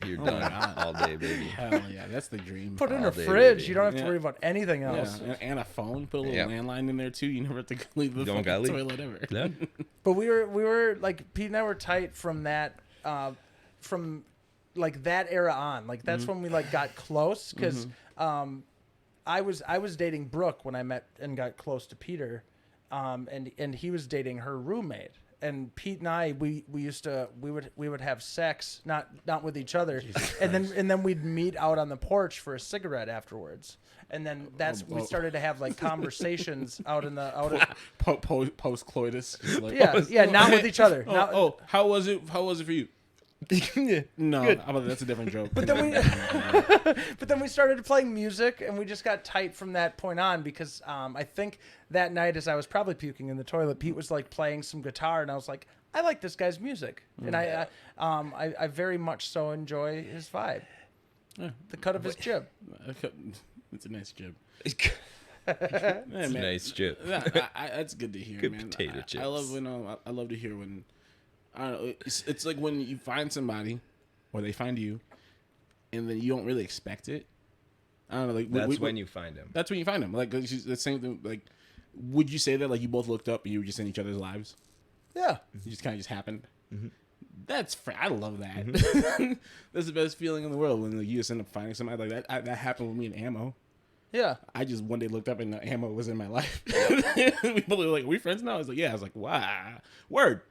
You're done all day, baby. Hell yeah, that's the dream. Put it in a day, fridge. baby. You don't have to worry about anything else. Yeah, and a phone. Put a little landline in there too. You never have to leave the toilet ever. Yeah. But we were like, Pete and I were tight from that, from like that era on. Like that's when we like got close because I was dating Brooke when I met and got close to Peter, and he was dating her roommate. And Pete and I we would have sex not with each other, and then we'd meet out on the porch for a cigarette afterwards. And then we started to have like conversations out post coitus. Yeah, not with each other. How was it for you? No, that's a different joke. But then we started playing music, and we just got tight from that point on because I think that night, as I was probably puking in the toilet, Pete was like playing some guitar, and I was like, I like this guy's music, and I very much so enjoy his vibe, the cut of his jib. It's a nice jib. It's a nice chip. That's good to hear, Good man. potato chips. I love to hear when I don't know. It's like when you find somebody, or they find you, and then you don't really expect it. I don't know. Like That's when you find him. That's when you find them. Like it's the same thing. Like, would you say that like you both looked up and you were just in each other's lives? Yeah. It just kind of just happened. That's I love that. That's the best feeling in the world when like, you just end up finding somebody like that. That happened with me and Ammo. Yeah. I just one day looked up and Ammo was in my life. People were like, "Are we friends now?" I was like, "Yeah." I was like, "Wow, word,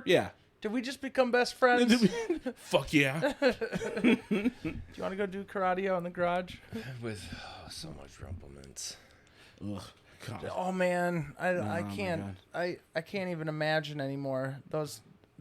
yeah." Did we just become best friends? Fuck yeah. Do you want to go do karate out in the garage? With so much rumplements. Ugh, God. Oh man, I my can't. God. I can't even imagine anymore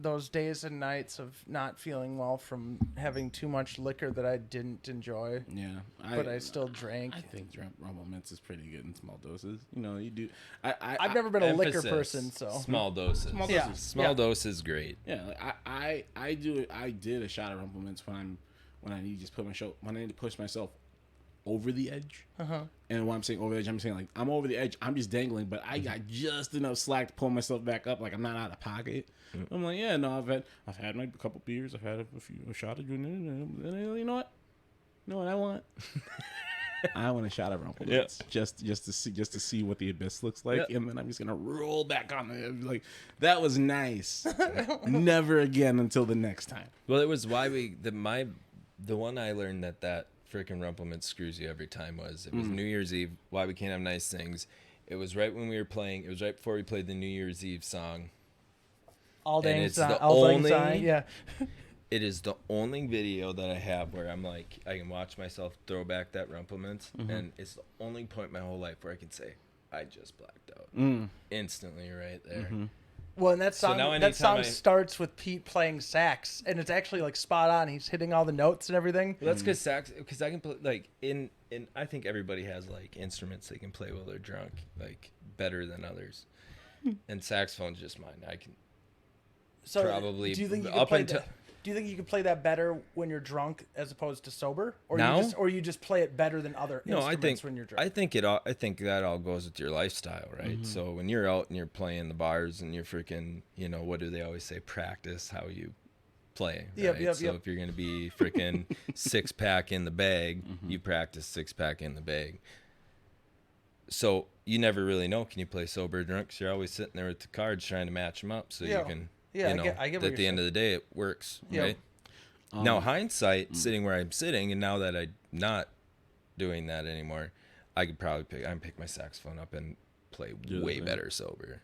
those days and nights of not feeling well from having too much liquor that I didn't enjoy. Yeah, But I still drank. I think Rumble Mints is pretty good in small doses. You know, you do. I've never been a liquor Emphasis, person, so small doses. Small Yeah. doses. Small doses, great. Yeah, like I do it. I did a shot of Rumble Mints when I need to just when I need to push myself over the edge. And when I'm saying over the edge, I'm saying like I'm over the edge. I'm just dangling, but I got just enough slack to pull myself back up. Like I'm not out of pocket. I'm like, yeah, no, I've had my couple beers. I've had a shot of you know what? You know what I want? I want a shot of Rumple Mints just to see what the abyss looks like, and then I'm just gonna roll back on it. Like that was nice. Never again until the next time. Well, it was why the one I learned that freaking Rumplement screws you every time was New Year's Eve. Why we can't have nice things. It was right when we were playing. It was right before we played the New Year's Eve song. all And day it's the yeah. It is the only video that I have where I'm like, I can watch myself throw back that Rumplement, and it's the only point in my whole life where I can say, I just blacked out. Instantly right there. Well, and that So song now that anytime song I- starts with Pete playing sax, and it's actually like spot on. He's hitting all the notes and everything. Well, that's because I can play like in I think everybody has like instruments they can play while they're drunk, like better than others. And saxophone's just mine. I can So probably do you think you up could play until that? Do you think you could play that better when you're drunk as opposed to sober, or Now? you just play it better than other No, I instruments think when you're drunk? I think that all goes with your lifestyle, right? So when you're out and you're playing the bars and you're freaking, what do they always say? Practice how you play. Right? So if you're gonna be freaking 6-pack in the bag, you practice 6-pack in the bag. So you never really know, can you play sober or drunk? 'Cause you're always sitting there with the cards trying to match them up, so you can. Yeah, I get what at the end of the day, it works, Yeah. right? Now, hindsight, sitting where I'm sitting, and now that I'm not doing that anymore, I could probably pick my saxophone up and play way better sober.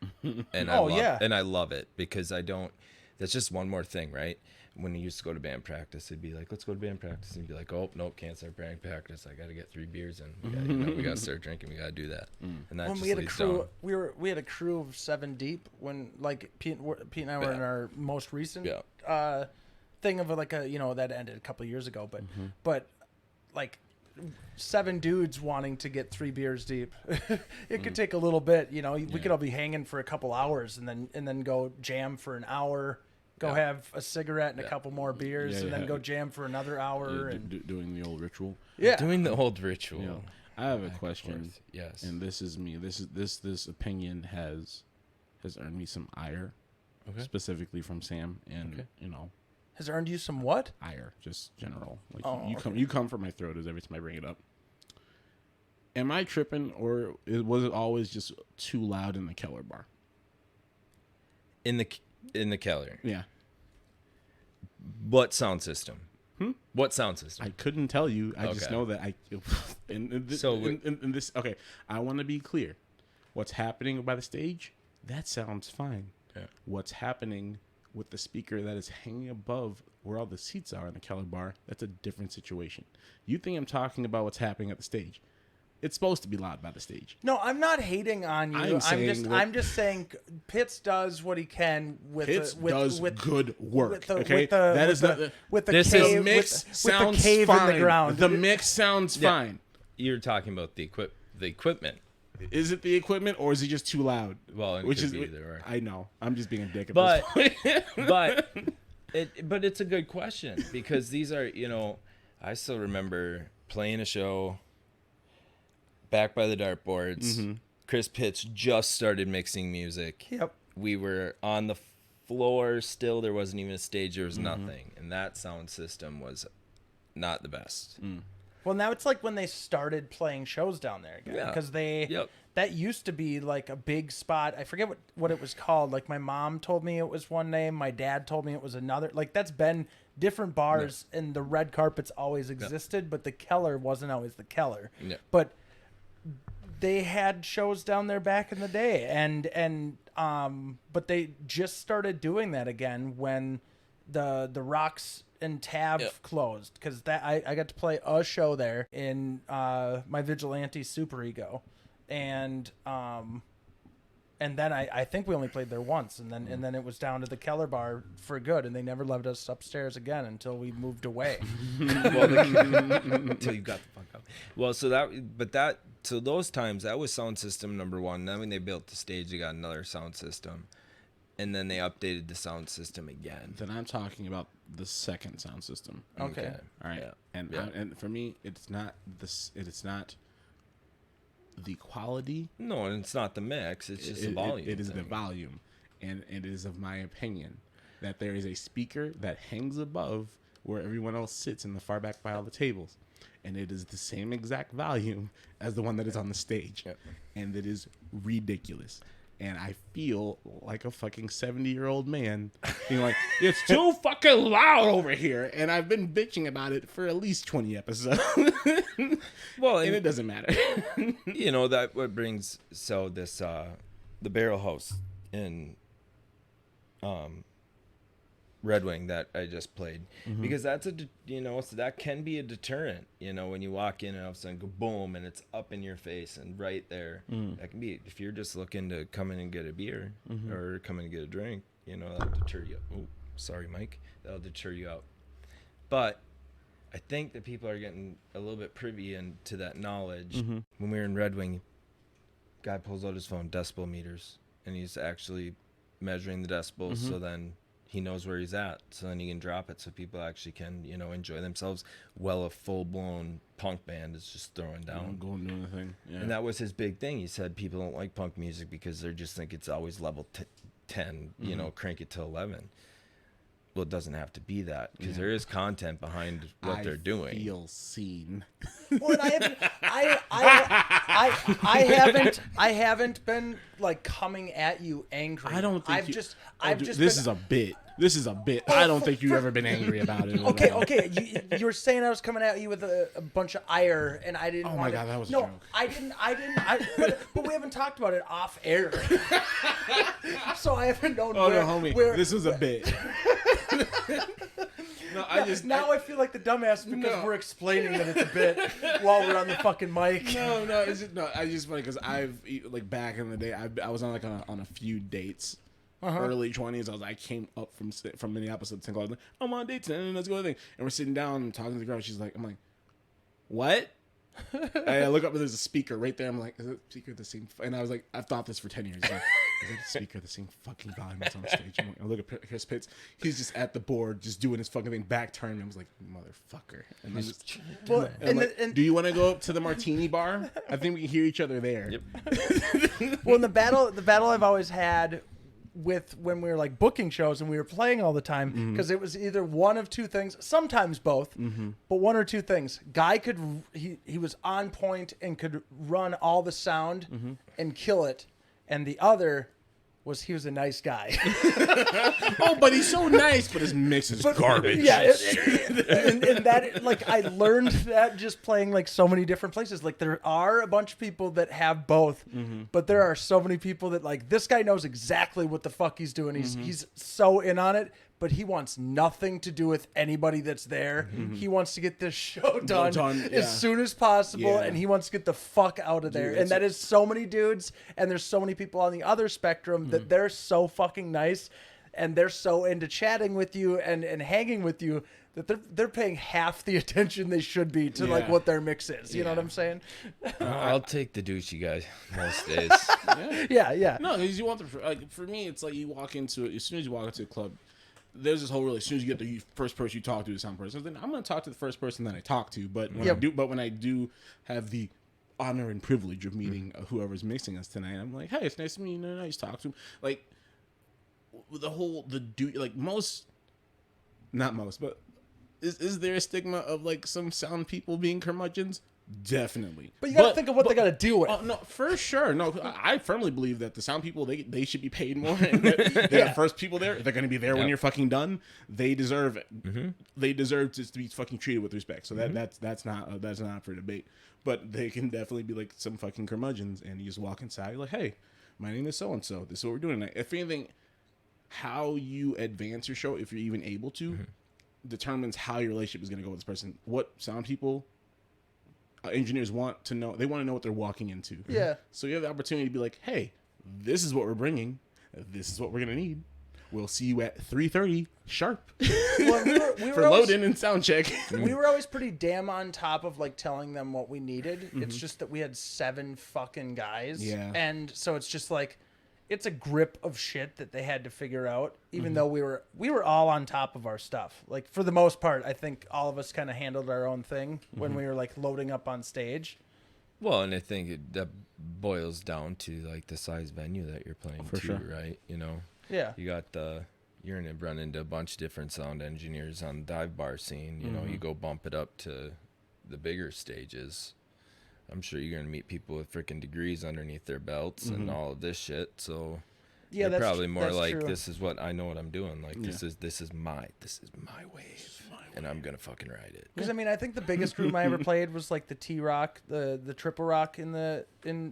And I love it because I don't. That's just one more thing, right? When we used to go to band practice, it'd be like, let's go to band practice, and you'd be like, oh nope, can't start band practice. I got to get 3 beers in. We got to start drinking. We got to do that. And that when just we had a leads crew, down. we had a crew of 7 deep when like Pete and I were in our most recent thing of like that ended a couple of years ago, but like 7 dudes wanting to get 3 beers deep, it could take a little bit. We could all be hanging for a couple hours and then go jam for an hour. Go have a cigarette and a couple more beers, and then go jam for another hour. And doing the old ritual. yeah, Doing the old ritual. Yeah. I have a question. Yes. And this is me. This opinion has earned me some ire, specifically from Sam, and has earned you some what? ire, just general. Like you come for my throat as every time I bring it up. Am I tripping, or was it always just too loud in the Keller bar? In the Keller. Yeah. What sound system? What sound system? I couldn't tell you. I just Okay. know that this. Okay, I want to be clear. What's happening by the stage? That sounds fine. Yeah. What's happening with the speaker that is hanging above where all the seats are in the Keller bar? That's a different situation. You think I'm talking about what's happening at the stage? It's supposed to be loud by the stage. No, I'm not hating on you. I'm just saying Pitts does what he can with Pitts with does good work. with Okay, with the This cave, is- the mix with the sounds cave fine. in the ground. The mix sounds fine. You're talking about the equipment. Is it the equipment or is it just too loud? Well, it could be either or. I know. I'm just being a dick at But this point. but it's a good question because these are, I still remember playing a show back by the dartboards. Chris Pitts just started mixing music. Yep. We were on the floor still. There wasn't even a stage. There was nothing. And that sound system was not the best. Well, now it's like when they started playing shows down there again. Yeah. Because that used to be like a big spot. I forget what it was called. Like my mom told me it was one name. My dad told me it was another. Like that's been different bars and the red carpets always existed, but the Keller wasn't always the Keller. Yeah. But they had shows down there back in the day. But they just started doing that again when the Rocks and Tab closed, because I got to play a show there in my Vigilante Superego, and then I think we only played there once, and then it was down to the Keller bar for good, and they never let us upstairs again until we moved away. Until you got the fuck up. Well, so those times that was sound system number one. Then when they built the stage, they got another sound system. And then they updated the sound system again. Then I'm talking about the second sound system. Okay. All right. Yeah. And for me, it's not this. It's not the quality. No, and it's not the mix. It's just the volume. It is the volume, and it is of my opinion that there is a speaker that hangs above where everyone else sits in the far back pile of the tables, and it is the same exact volume as the one that is on the stage, and it is ridiculous. And I feel like a fucking 70-year-old man being like, it's too fucking loud over here. And I've been bitching about it for at least 20 episodes. Well, and it doesn't matter. You know, that what brings, so this, the Barrel House in Red Wing that I just played, because that's so that can be a deterrent, when you walk in and all of a sudden go boom and it's up in your face and right there. That can be, if you're just looking to come in and get a beer or come in and get a drink, that'll deter you. Oh, sorry, Mike. That'll deter you out. But I think that people are getting a little bit privy into that knowledge. When we were in Red Wing, guy pulls out his phone, decibel meters, and he's actually measuring the decibels, so then he knows where he's at, so then he can drop it so people actually can, enjoy themselves while a full-blown punk band is just throwing down. Go and do anything. Yeah. And that was his big thing. He said people don't like punk music because they just think it's always level 10, crank it to 11. Well, it doesn't have to be that, because there is content behind what they're doing. I feel seen. Well, I haven't been like coming at you angry. I don't think this is a bit. This is a bit. I don't think you've ever been angry about it. Okay. You were saying I was coming at you with a bunch of ire, and I didn't. Oh my God, that was a joke. I didn't. But we haven't talked about it off air, so I haven't known. Oh no, homie, this was a bit. No, I feel like the dumbass because we're explaining that it's a bit while we're on the fucking mic. No, it's just I just funny because I've like back in the day I was on like on a few dates. Early 20s, I came up from Minneapolis to St. Cloud. Like, I'm on date 10, and let's go. And we're sitting down and talking to the girl. She's like, I'm like, what? And I look up and there's a speaker right there. I'm like, is that speaker the same? And I was like, I've thought this for 10 years. Like, is that speaker the same fucking volume that's on stage? I'm like, I look at Chris Pitts. He's just at the board, just doing his fucking thing, back turning. I was like, motherfucker. And then do you want to go up to the martini bar? I think we can hear each other there. Yep. Well, the battle I've always had with when we were like booking shows and we were playing all the time, because it was either one of two things, sometimes both, but one or two things. Guy he was on point and could run all the sound and kill it, and the other was he was a nice guy. Oh, but he's so nice, but his mix is garbage. Yeah, and that, like, I learned that just playing like so many different places. Like, there are a bunch of people that have both, but there are so many people that, like, this guy knows exactly what the fuck he's doing. He's so in on it, but he wants nothing to do with anybody that's there. He wants to get this show done as soon as possible, and he wants to get the fuck out of there. And that is so many dudes, and there's so many people on the other spectrum that they're so fucking nice, and they're so into chatting with you and hanging with you that they're paying half the attention they should be to like what their mix is. You know what I'm saying? I'll take the douchey guy most days. Yeah. No, because you want like, for me, it's like you walk into it, as soon as you walk into a club, there's this whole rule. As soon as you get the first person you talk to is some person, then I'm going to talk to the first person that I talk to. But when I do have the honor and privilege of meeting whoever's mixing us tonight, I'm like, hey, it's nice to meet you. Nice to talk to him. Like, not most, but is there a stigma of like some sound people being curmudgeons? Definitely. But you got to think of what they got to deal with. Oh, no, for sure. No, I firmly believe that the sound people, they should be paid more. And they're the first people there. They're going to be there when you're fucking done. They deserve it. Mm-hmm. They deserve to be fucking treated with respect. So that's not for debate. But they can definitely be like some fucking curmudgeons, and you just walk inside, you're like, hey, my name is so and so. This is what we're doing tonight. If anything, how you advance your show, if you're even able to, determines how your relationship is going to go with this person. What sound people, engineers want to know. They want to know what they're walking into. Yeah. So you have the opportunity to be like, hey, this is what we're bringing. This is what we're going to need. We'll see you at 3:30 sharp. Well, we were for always, load-in and sound check. We were always pretty damn on top of like telling them what we needed. It's just that we had 7 fucking guys. Yeah. And so it's just like, it's a grip of shit that they had to figure out, even though we were all on top of our stuff. Like, for the most part, I think all of us kind of handled our own thing when we were like loading up on stage. Well, and I think that boils down to like the size venue that you're playing For too, sure. right? You know, Yeah. you got you're gonna run into a bunch of different sound engineers on the dive bar scene. You know, you go bump it up to the bigger stages. I'm sure you're gonna meet people with freaking degrees underneath their belts and all of this shit. So Yeah, they're that's probably more that's like, true. this is what I know what I'm doing. Like this is my wave, and I'm gonna fucking ride it. Because I mean, I think the biggest room I ever played was like the T-Rock, the Triple Rock in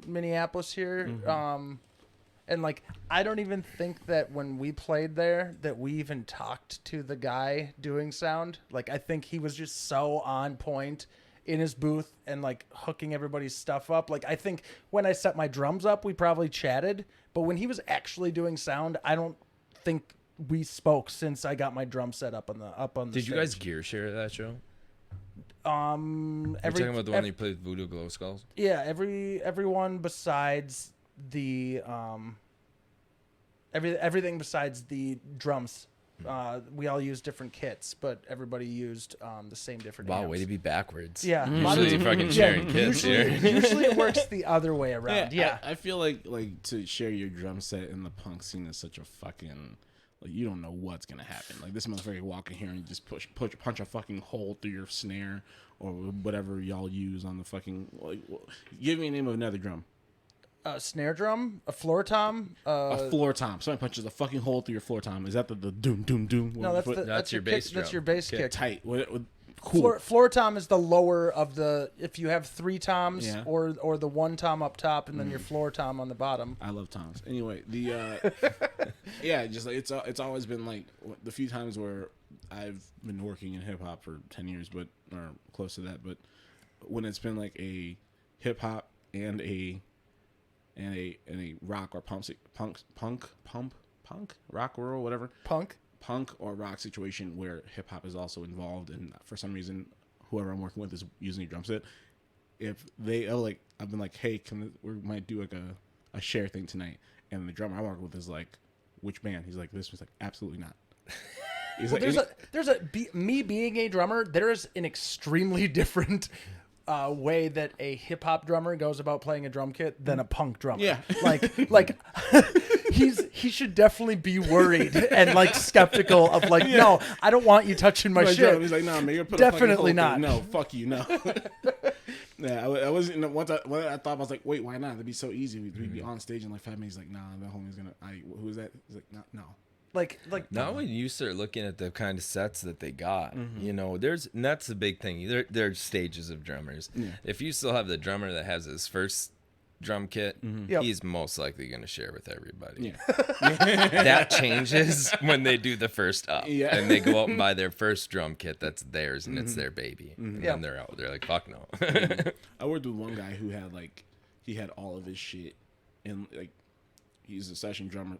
Minneapolis here. And like, I don't even think that when we played there that we even talked to the guy doing sound. Like, I think he was just so on point in his booth and like hooking everybody's stuff up. Like, I think when I set my drums up, we probably chatted, but when he was actually doing sound, I don't think we spoke since I got my drum set up on the Did stage. you guys gear share at that show? You're Every, talking about the one you played with Voodoo Glow Skulls? Yeah, everyone besides the everything besides the drums. We all used different kits, but everybody used the same different Wow, amps. way to be backwards. Yeah. Usually fucking sharing kits here. Usually it works the other way around. Yeah. I feel like to share your drum set in the punk scene is such a fucking, like, you don't know what's gonna happen. Like, this motherfucker walk in here and you just punch a fucking hole through your snare or whatever y'all use on the fucking, like, give me a name of another drum. A snare drum, a floor tom. A floor tom. Somebody punches a fucking hole through your floor tom. Is that the doom doom doom? No, that's That's your kick, bass That's drum. your bass Okay. kick. tight. Cool. Floor tom is the lower of the. If you have 3 toms, Yeah. or the 1 tom up top, and then your floor tom on the bottom. I love toms. Anyway, the yeah, just like it's always been like the few times where I've been working in hip hop for 10 years, or close to that. But when it's been like a hip hop and a rock or punk rock or whatever punk or rock situation where hip hop is also involved, and for some reason whoever I'm working with is using a drum set. If they like, I've been like, hey, we might do like a share thing tonight, and the drummer I work with is like, which band? He's like, this was like, absolutely not. He's Well, like, me being a drummer, there is an extremely different way that a hip hop drummer goes about playing a drum kit than a punk drummer. Yeah. like he should definitely be worried and like skeptical of like, no, I don't want you touching my shit. He's like, no, man, you're Definitely not. No, fuck you, no. Yeah, I wasn't. Once I thought, I was like, wait, why not? It'd be so easy. We'd be on stage in like 5 minutes. He's like, nah, the homie's gonna. Who is that? He's like, no. Like Now when you start looking at the kind of sets that they got, you know, and that's the big thing. There's stages of drummers. Yeah. If you still have the drummer that has his first drum kit, Yep. he's most likely going to share with everybody. Yeah. That changes when they do the first up. Yeah. And they go out and buy their first drum kit that's theirs and it's their baby. And Yeah. then they're out. They're like, fuck no. I worked with one guy who had he had all of his shit, and like, he's a session drummer.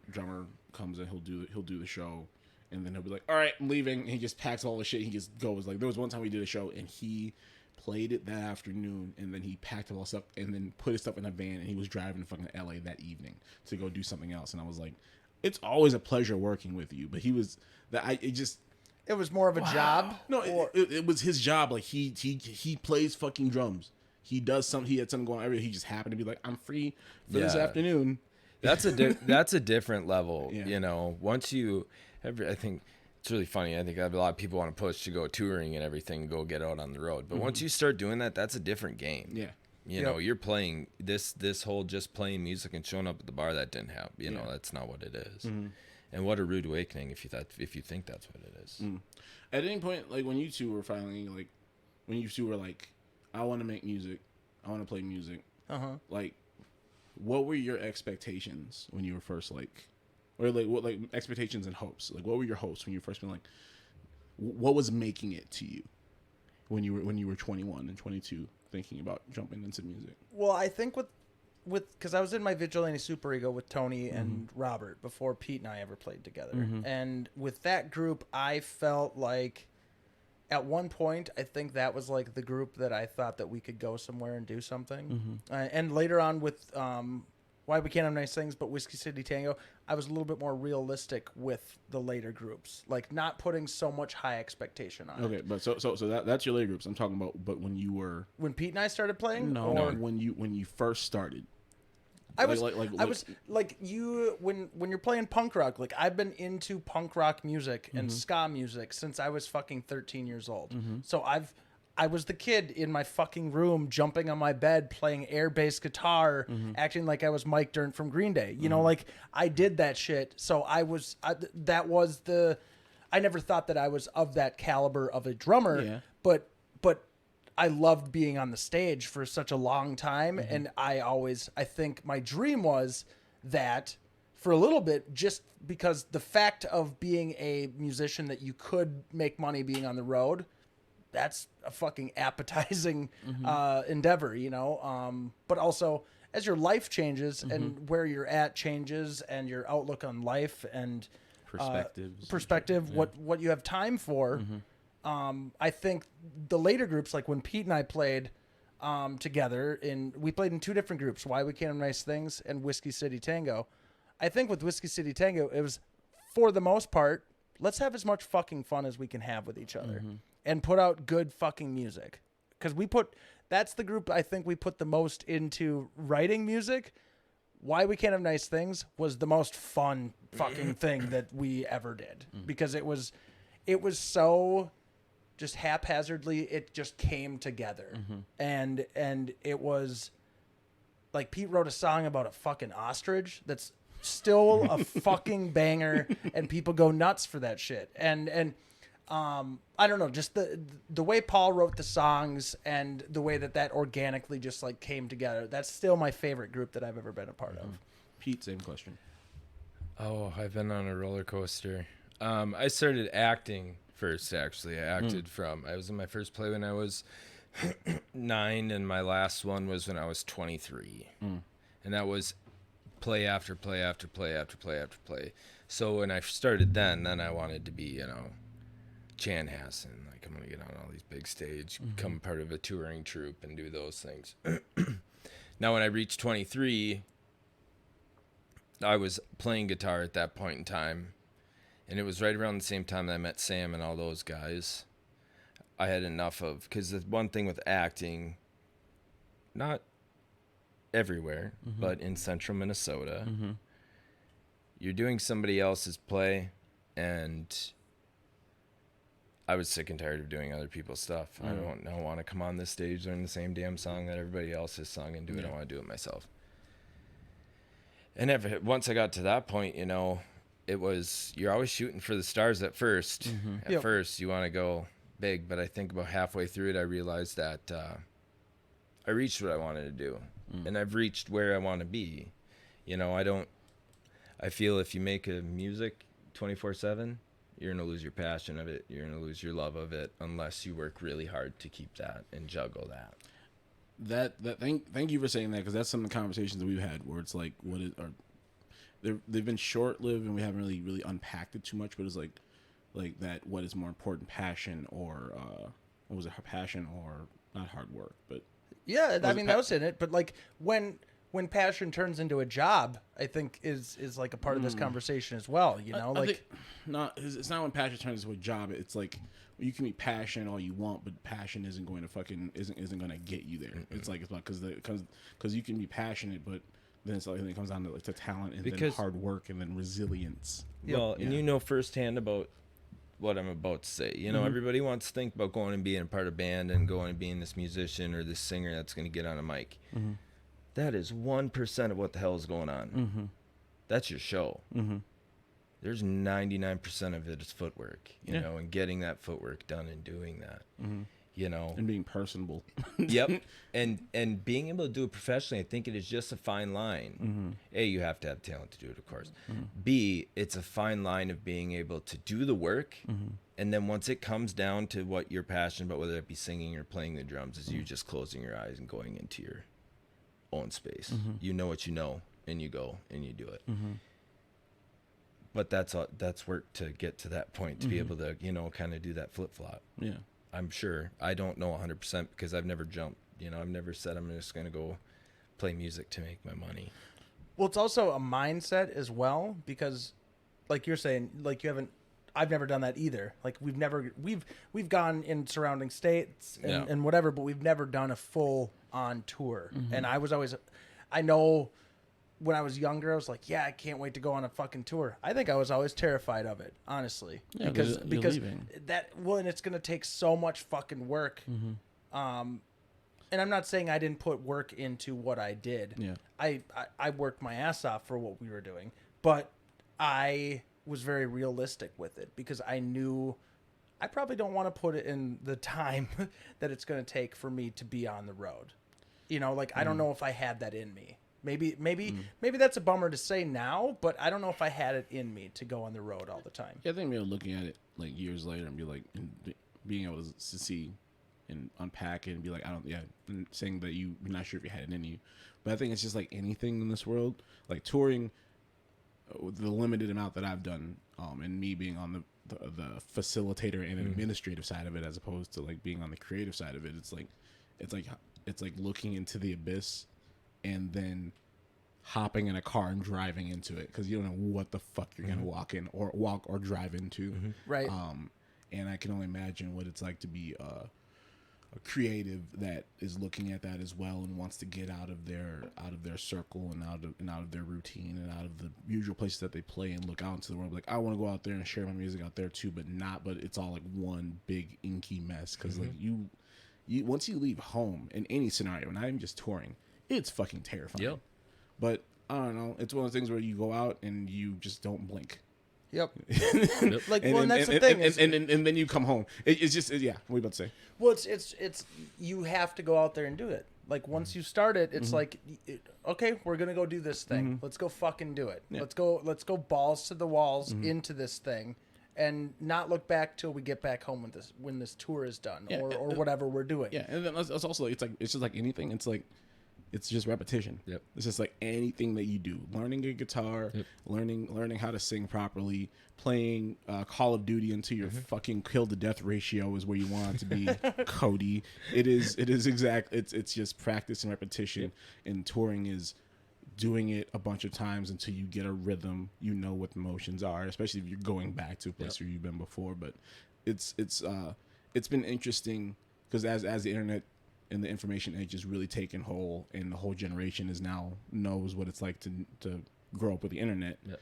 Comes in, he'll do the show, and then he'll be like, all right, I'm leaving. And he just packs all the shit. He just goes. Like, there was one time we did a show and he played it that afternoon, and then he packed all his stuff and then put his stuff in a van, and he was driving to fucking LA that evening to go do something else. And I was like, it's always a pleasure working with you, but he was it was more of a job. no, it was his job. Like, he plays fucking drums. He does something. He had something going on. He just happened to be like, I'm free for this Yeah. afternoon. That's a different level. Yeah. You know, once you, I think it's really funny. I think a lot of people want to push to go touring and everything, go get out on the road. But once you start doing that, that's a different game. Yeah. You know, you're playing this whole just playing music and showing up at the bar, that didn't happen. You know, that's not what it is. And what a rude awakening if you think that's what it is. At any point, like when you two were finally like, when you two were like, I want to make music, I want to play music. Like, what were your expectations when you were first like, or like what like expectations and hopes? Like, what were your hopes when you first been like, what was making it to you when you were 21 and 22 thinking about jumping into music? Well, I think with because I was in my Vigilante Superego with Tony and Robert before Pete and I ever played together. And with that group, I felt like at one point, I think that was like the group that I thought that we could go somewhere and do something. And later on with Why We Can't Have Nice Things, but Whiskey City Tango, I was a little bit more realistic with the later groups, like not putting so much high expectation on it. Okay, but so that's your later groups. I'm talking about, but when you were When Pete and I started playing? no, when you first started. I was like you when you're playing punk rock. Like I've been into punk rock music and ska music since I was fucking 13 years old. So I was the kid in my fucking room jumping on my bed playing air bass guitar, acting like I was Mike Dirnt from Green Day. You know, like I did that shit. So I never thought that I was of that caliber of a drummer, but I loved being on the stage for such a long time. And I think my dream was that for a little bit, just because the fact of being a musician that you could make money being on the road, that's a fucking appetizing endeavor, you know? But also as your life changes and where you're at changes and your outlook on life and perspective, what you have time for, I think the later groups, like when Pete and I played together, we played in two different groups, Why We Can't Have Nice Things and Whiskey City Tango. I think with Whiskey City Tango, it was, for the most part, let's have as much fucking fun as we can have with each other and put out good fucking music. Because that's the group I think we put the most into writing music. Why We Can't Have Nice Things was the most fun fucking thing that we ever did. Because it was so just haphazardly, it just came together. And it was like Pete wrote a song about a fucking ostrich that's still a fucking banger, and people go nuts for that shit. And I don't know, just the way Paul wrote the songs and the way that organically just like came together. That's still my favorite group that I've ever been a part of. Pete, same question. Oh, I've been on a roller coaster. I started acting first, actually. I was in my first play when I was 9, and my last one was when I was 23. And that was play after play after play after play after play. So when I started then I wanted to be, you know, Chanhassen. Like, I'm going to get on all these big stage, become part of a touring troupe and do those things. Now, when I reached 23, I was playing guitar at that point in time. And it was right around the same time that I met Sam and all those guys. I had enough of, because the one thing with acting, not everywhere, but in central Minnesota, you're doing somebody else's play, and I was sick and tired of doing other people's stuff. I don't want to come on this stage, learn the same damn song that everybody else has sung and do it. I want to do it myself. And once I got to that point, you know, it was, you're always shooting for the stars at first. At first, you want to go big, but I think about halfway through it, I realized that I reached what I wanted to do, and I've reached where I want to be. You know, I feel if you make a music 24/7, you're going to lose your passion of it. You're going to lose your love of it unless you work really hard to keep that and juggle that. Thank you for saying that, because that's some of the conversations that we've had where it's like, they've been short-lived and we haven't really unpacked it too much, but it's like that, what is more important, passion or passion or not hard work, but yeah, I mean that was in it, but like when passion turns into a job, I think is like a part of this conversation as well, you know. It's not when passion turns into a job. It's like you can be passionate all you want, but passion isn't going to get you there. It's like, it's about because you can be passionate, but then it comes down to like to talent and then Because- hard work and then resilience. Well, and Yeah. you know firsthand about what I'm about to say. You know, everybody wants to think about going and being a part of a band and going and being this musician or this singer that's going to get on a mic. That is 1% of what the hell is going on. That's your show. There's 99% of it is footwork, you know, and getting that footwork done and doing that, you know. And being personable. Yep. And being able to do it professionally, I think it is just a fine line. A, you have to have talent to do it, of course. B, it's a fine line of being able to do the work. And then once it comes down to what you're passionate about, whether it be singing or playing the drums, is you just closing your eyes and going into your own space. You know what you know, and you go and you do it. But that's work to get to that point, to be able to, you know, kind of do that flip-flop. Yeah. I'm sure. I don't know 100% because I've never jumped. You know, I've never said I'm just going to go play music to make my money. Well, it's also a mindset as well, because like you're saying, like I've never done that either. Like we've gone in surrounding states and whatever, but we've never done a full on tour. And I know when I was younger, I was like, yeah, I can't wait to go on a fucking tour. I think I was always terrified of it, honestly. Yeah, because you're leaving. and it's going to take so much fucking work. And I'm not saying I didn't put work into what I did. Yeah. I worked my ass off for what we were doing, but I was very realistic with it because I knew I probably don't want to put it in the time that it's going to take for me to be on the road. You know, like I don't know if I had that in me. Maybe that's a bummer to say now, but I don't know if I had it in me to go on the road all the time. Yeah, I think maybe looking at it like years later and be like, and being able to see and unpack it and be like, and saying that you're not sure if you had it in you. But I think it's just like anything in this world, like touring, the limited amount that I've done, and me being on the facilitator and administrative side of it, as opposed to like being on the creative side of it. It's like looking into the abyss and then hopping in a car and driving into it because you don't know what the fuck you're gonna walk or drive into. Right. And I can only imagine what it's like to be a creative that is looking at that as well and wants to get out of their circle and out of their routine and out of the usual places that they play and look out into the world. Like I want to go out there and share my music out there too, but it's all like one big inky mess because like you once you leave home in any scenario, not even just touring, it's fucking terrifying. Yep. But I don't know. It's one of those things where you go out and you just don't blink. Yep. Like, and that's the thing. And then you come home. It's just, yeah. What are you about to say? Well, it's you have to go out there and do it. Like once you start it, it's like, okay, we're gonna go do this thing. Let's go fucking do it. Yeah. Let's go balls to the walls into this thing, and not look back till we get back home when this tour is done or whatever we're doing. Yeah, and then that's also it's just like anything. It's just repetition. Yep. It's just like anything that you do. Learning a guitar, learning how to sing properly, playing Call of Duty until your fucking kill to death ratio is where you want it to be. Cody. It is exact. It's just practice and repetition. And touring is doing it a bunch of times until you get a rhythm. You know what the motions are, especially if you're going back to a place where you've been before. But it's been interesting because as the internet and the information age is really taken hold, and the whole generation knows what it's like to grow up with the internet. Yep.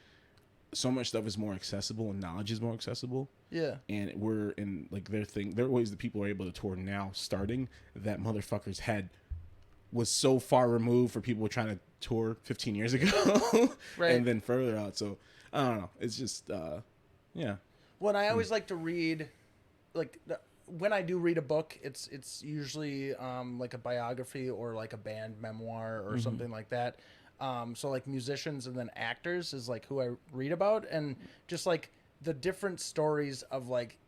So much stuff is more accessible and knowledge is more accessible. Yeah. And we're in like there are ways that people are able to tour now starting that motherfuckers was so far removed for people trying to tour 15 years ago. Right. And then further out. So I don't know. It's just yeah. Well, and I always like to read when I do read a book, it's usually like a biography or like a band memoir or something like that. So like musicians and then actors is like who I read about, and just like the different stories of like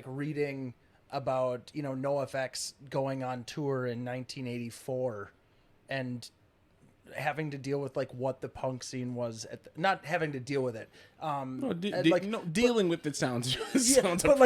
reading about, you know, NoFX going on tour in 1984 and having to deal with like what the punk scene was not having to deal with it. Dealing with it sounds sounds but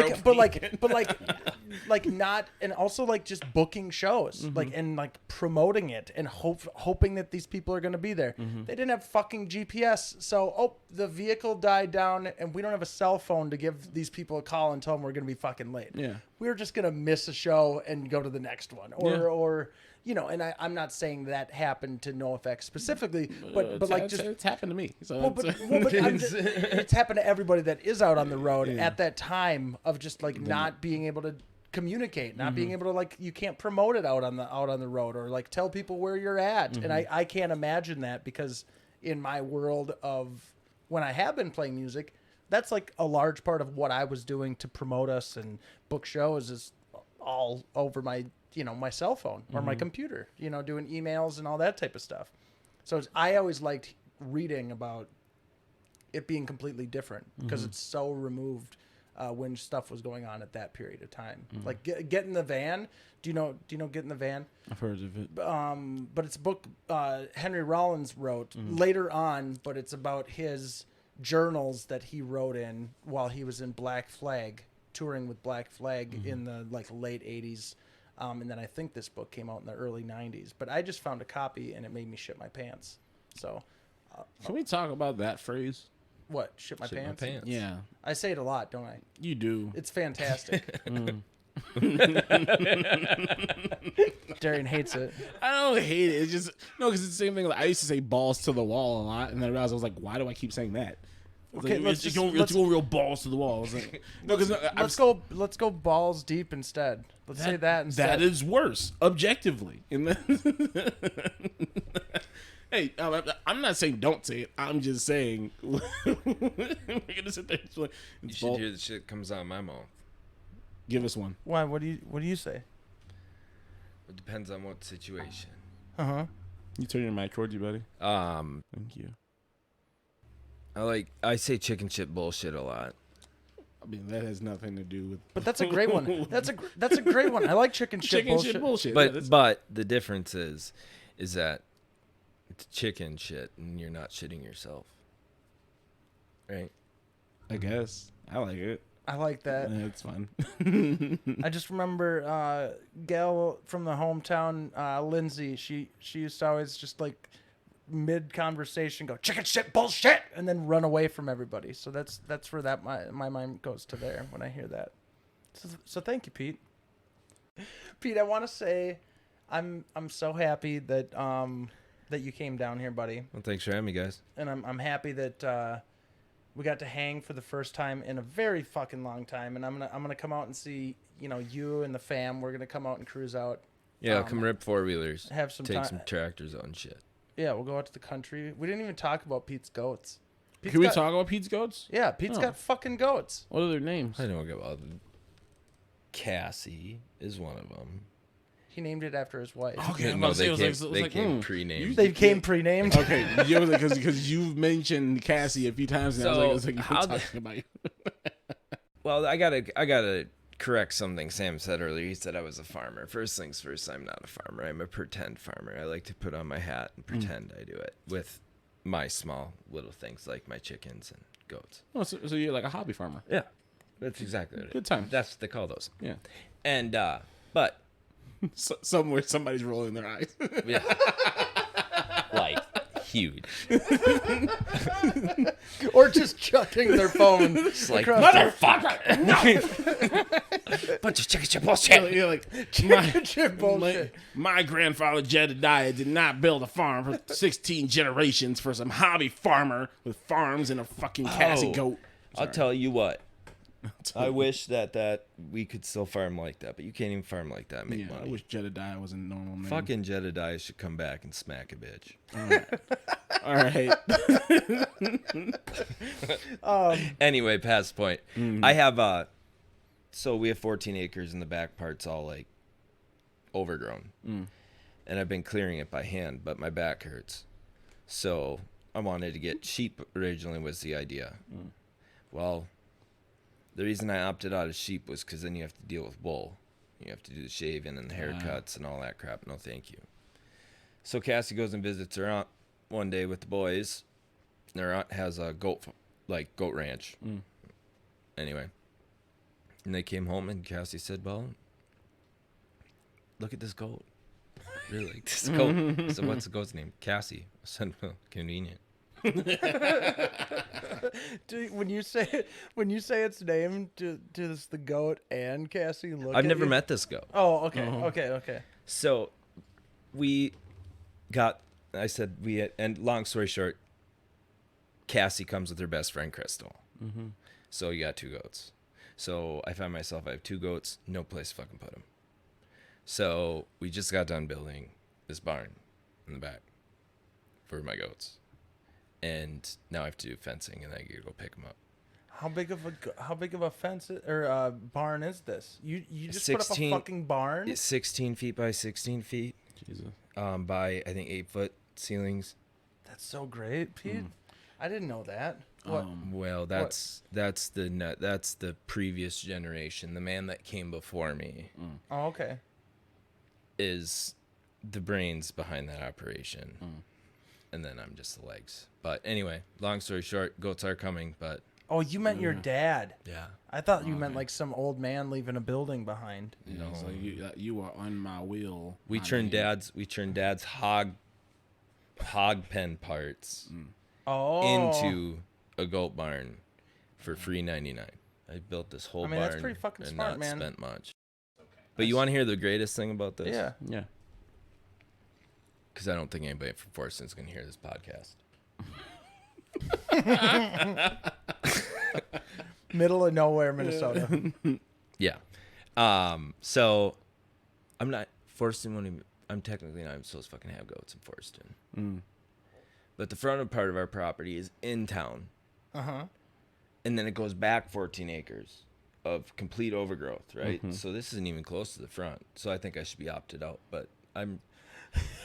not, and also like just booking shows like and like promoting it and hoping that these people are going to be there. They didn't have fucking GPS, so the vehicle died down and we don't have a cell phone to give these people a call and tell them we're going to be fucking late. Yeah, we were just going to miss a show and go to the next one, or and I'm not saying that happened to NoFX specifically, but like just it's happened to me. So well, but it's happened to everybody that is out on the road at that time of just like not being able to communicate, not being able to like you can't promote it out on the road or like tell people where you're at, and I can't imagine that because in my world of when I have been playing music, that's like a large part of what I was doing to promote us and book shows is all over my my cell phone or my computer, doing emails and all that type of stuff. So I always liked reading about it being completely different because it's so removed when stuff was going on at that period of time. Like Get in the Van. Do you know Get in the Van? I've heard of it. But it's a book Henry Rollins wrote later on, but it's about his journals that he wrote in while he was in Black Flag, touring with Black Flag in the like late 80s. And then I think this book came out in the early 90s. But I just found a copy and it made me shit my pants. So Can we talk about that phrase? what? Shit my pants? Yeah, I say it a lot, don't I? you do. It's fantastic. Darien hates it. I don't hate it. It's just because it's the same thing. Like, I used to say balls to the wall a lot, and then I realized I was like, why do I keep saying that? Okay, let's go real balls to the wall. I was like, no, because let's go balls deep instead. Let's say that instead. That is worse, objectively. Hey, I'm not saying don't say it. I'm just saying we're gonna sit there. You should hear the shit comes out of my mouth. Give us one. Why? What do you say? It depends on what situation. You turn your mic towards you, buddy. Thank you. I say chicken shit bullshit a lot. I mean, that has nothing to do with. But that's a great one. That's a great one. I like chicken shit bullshit. But the difference is that it's chicken shit and you're not shitting yourself. Right? I guess I like it. I like that. It's fun. I just remember gal from the hometown, Lindsay. She used to always just like mid conversation go chicken shit bullshit and then run away from everybody. So that's where that my mind goes to there when I hear that. So thank you, Pete. Pete, I want to say I'm so happy that that you came down here, buddy. Well, thanks for having me, guys. And I'm happy that we got to hang for the first time in a very fucking long time. And I'm gonna come out and see you and the fam. We're gonna come out and cruise out. Yeah, come rip 4-wheelers. Have some take some tractors out and shit. Yeah, we'll go out to the country. We didn't even talk about Pete's goats. Can we talk about Pete's goats? Yeah, Pete's got fucking goats. What are their names? I don't get about them. Cassie is one of them. He named it after his wife. Okay, No, they came pre-named. They came pre-named. Okay, because you've mentioned Cassie a few times now. I was like, you're talking about you. Well, I gotta correct something Sam said earlier. He said I was a farmer. First things first, I'm not a farmer. I'm a pretend farmer. I like to put on my hat and pretend I do it with my small little things like my chickens and goats. Oh, so you're like a hobby farmer. Yeah, that's exactly it. Good time. That's what they call those. Yeah. And but somewhere somebody's rolling their eyes. yeah, like huge. Or just chucking their phone. It's like Motherfucker! No. Bunch of chicken shit bullshit. You're like, Chicken shit bullshit. my grandfather Jedediah did not build a farm for 16 generations for some hobby farmer with farms and a fucking Cassie goat. I'll tell you what. I wish that we could still farm like that, but you can't even farm like that and make money. I wish Jedediah was a normal name. Fucking Jedediah should come back and smack a bitch. All right. Anyway, past point. I have so we have 14 acres and the back part's all like overgrown. And I've been clearing it by hand, but my back hurts. So I wanted to get sheep originally was the idea. Well, the reason I opted out of sheep was because then you have to deal with wool. You have to do the shaving and the haircuts and all that crap. No, thank you. So Cassie goes and visits her aunt one day with the boys. And her aunt has a goat ranch. Anyway. And they came home and Cassie said, well, look at this goat. Really like this goat. So what's the goat's name? Cassie. I said, well, convenient. Dude, when you say its name, does the goat and Cassie look? I've never met this goat. Oh, okay, okay. So and long story short, Cassie comes with her best friend Crystal. Mm-hmm. So you got 2 goats. So I find myself, I have 2 goats, no place to fucking put them. So we just got done building this barn in the back for my goats. And now I have to do fencing, and I gotta go pick them up. How big of a fence or barn is this? You just 16, put up a fucking barn? It's 16 feet by 16 feet. Jesus. By I think 8-foot ceilings. That's so great, Pete. I didn't know that. Well, that's the previous generation. The man that came before me. Oh, okay. Is the brains behind that operation. And then I'm just the legs. But anyway, long story short, goats are coming, but Oh, you meant your dad. yeah. I thought you meant like some old man leaving a building behind. You know, it's like you are on my wheel. We turned dad's hog pen parts into a goat barn for free $99. I built this whole barn. That's pretty fucking and smart, not man. spent much. But you want to hear the greatest thing about this? Yeah. Yeah. Because I don't think anybody from Forston's going to hear this podcast. Middle of nowhere, Minnesota. Yeah. So I'm not Forston. I'm technically not even supposed to fucking have goats in Forston. But the front part of our property is in town. And then it goes back 14 acres of complete overgrowth, right? So this isn't even close to the front. So I think I should be opted out. But I'm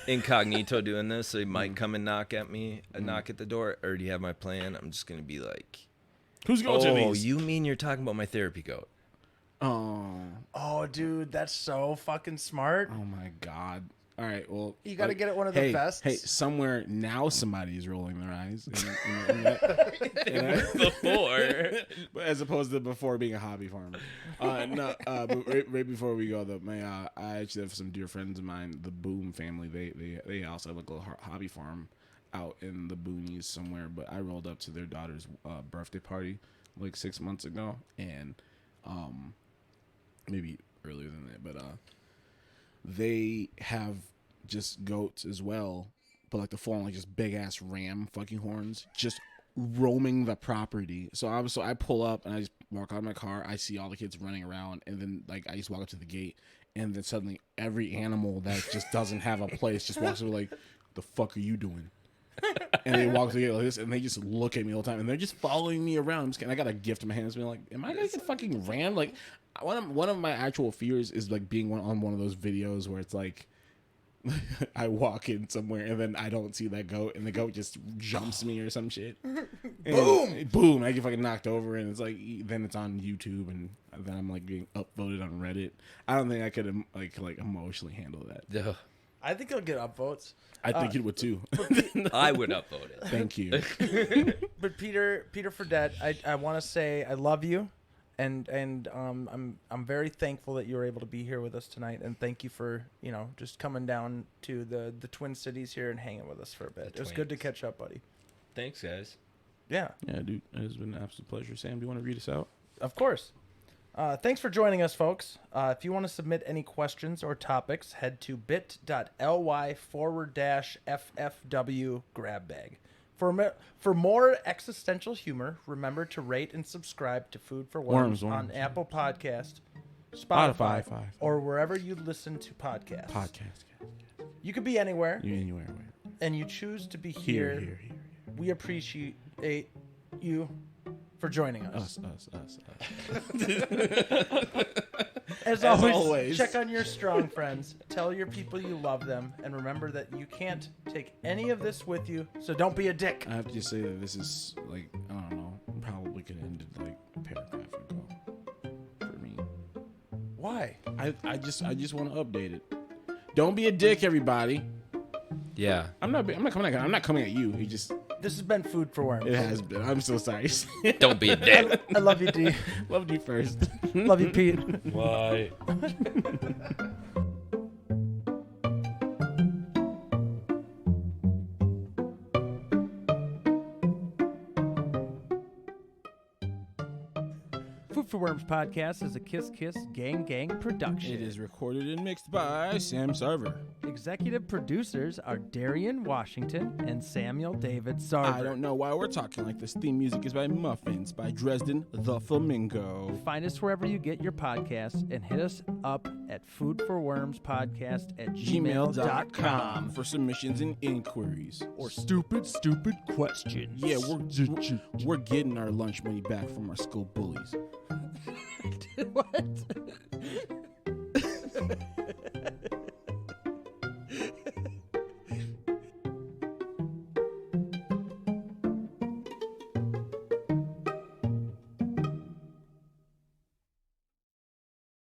incognito doing this, so he might come and knock at the door. I already have my plan. I'm just gonna be like, who's goats are these? You mean you're talking about my therapy goat? Oh, dude, that's so fucking smart. Oh my God. All right, well, You got to get it one of the vests. Hey, somewhere now somebody is rolling their eyes. Before, as opposed to before being a hobby farmer. But right before we go, though, I actually have some dear friends of mine, the Boom family. They also have like a little hobby farm out in the boonies somewhere. But I rolled up to their daughter's birthday party like 6 months ago, and maybe earlier than that, but they have just goats as well, but like the full like just big ass ram fucking horns just roaming the property. So I pull up and I just walk out of my car. I see all the kids running around, and then like I just walk up to the gate, and then suddenly every animal that just doesn't have a place just walks over like, "The fuck are you doing?" And they walk to the gate like this, and they just look at me all the time, and they're just following me around. I got a gift in my hands, being like, "Am I gonna get fucking rammed?" Like one of my actual fears is like being on one of those videos where it's like I walk in somewhere and then I don't see that goat, and the goat just jumps me or some shit. Boom! I get fucking knocked over, and it's like then it's on YouTube, and then I'm like being upvoted on Reddit. I don't think I could like emotionally handle that. I think it'll get upvotes. I think it would too. I would upvote it. Thank you. But Peter Fradette, I want to say I love you. And I'm very thankful that you were able to be here with us tonight, and thank you for just coming down to the Twin Cities here and hanging with us for a bit. It was good to catch up, buddy. Thanks, guys. Yeah, Dude, it has been an absolute pleasure. Sam, do you want to read us out? of course. Thanks for joining us, folks. If you want to submit any questions or topics, head to bit.ly/FFW grab bag. For more existential humor, remember to rate and subscribe to Food for Worms on Apple Podcast, Spotify, or wherever you listen to podcasts. You could be anywhere. Anywhere. And you choose to be here. We appreciate you for joining us. Us. As always, check on your strong friends. Tell your people you love them. And remember that you can't take any of this with you, so don't be a dick. I have to just say that this is, like, I don't know, probably could have ended, like, a paragraph ago for me. Why? I just want to update it. Don't be a dick, everybody. Yeah. I'm not coming at you. This has been Food for Worms. It has been. I'm so sorry. Don't be a dick. I love you, D. Loved you first. Love you, Pete. Why? Food for Worms podcast is a Kiss Kiss Gang Gang production. It is recorded and mixed by Sam Sarver. Executive producers are Darien Washington and Samuel David Sarver. I don't know why we're talking like this. Theme music is by Muffins by Dresden the Flamingo. Find us wherever you get your podcasts and hit us up at foodforwormspodcast@gmail.com for submissions and inquiries. or stupid questions. Yeah, we're getting our lunch money back from our school bullies. What?